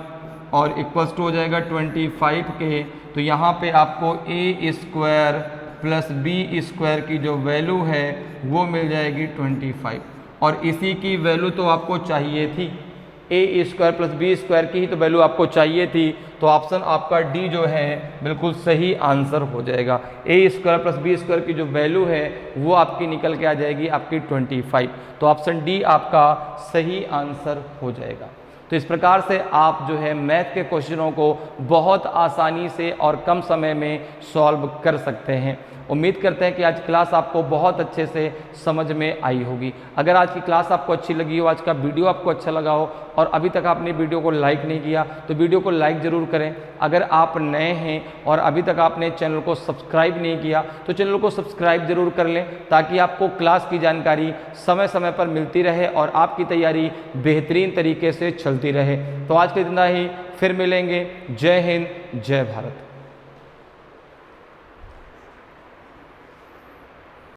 और इक्वल्स टू हो जाएगा 25 के। तो यहाँ पे आपको ए स्क्वायर प्लस बी स्क्वायर की जो वैल्यू है वो मिल जाएगी 25, और इसी की वैल्यू तो आपको चाहिए थी, ए स्क्वायर प्लस बी स्क्वायर की ही तो वैल्यू आपको चाहिए थी, तो ऑप्शन आपका डी जो है बिल्कुल सही आंसर हो जाएगा। A square plus B square की जो वैल्यू है वो आपकी निकल के आ जाएगी आपकी 25, तो ऑप्शन डी आपका सही आंसर हो जाएगा। तो इस प्रकार से आप जो है मैथ के क्वेश्चनों को बहुत आसानी से और कम समय में सॉल्व कर सकते हैं। उम्मीद करते हैं कि आज क्लास आपको बहुत अच्छे से समझ में आई होगी। अगर आज की क्लास आपको अच्छी लगी हो, आज का वीडियो आपको अच्छा लगा हो और अभी तक आपने वीडियो को लाइक नहीं किया तो वीडियो को लाइक ज़रूर करें। अगर आप नए हैं और अभी तक आपने चैनल को सब्सक्राइब नहीं किया तो चैनल को सब्सक्राइब जरूर कर लें, ताकि आपको क्लास की जानकारी समय समय पर मिलती रहे और आपकी तैयारी बेहतरीन तरीके से चलती रहे। तो आज के दिन ही फिर मिलेंगे। जय हिंद, जय भारत।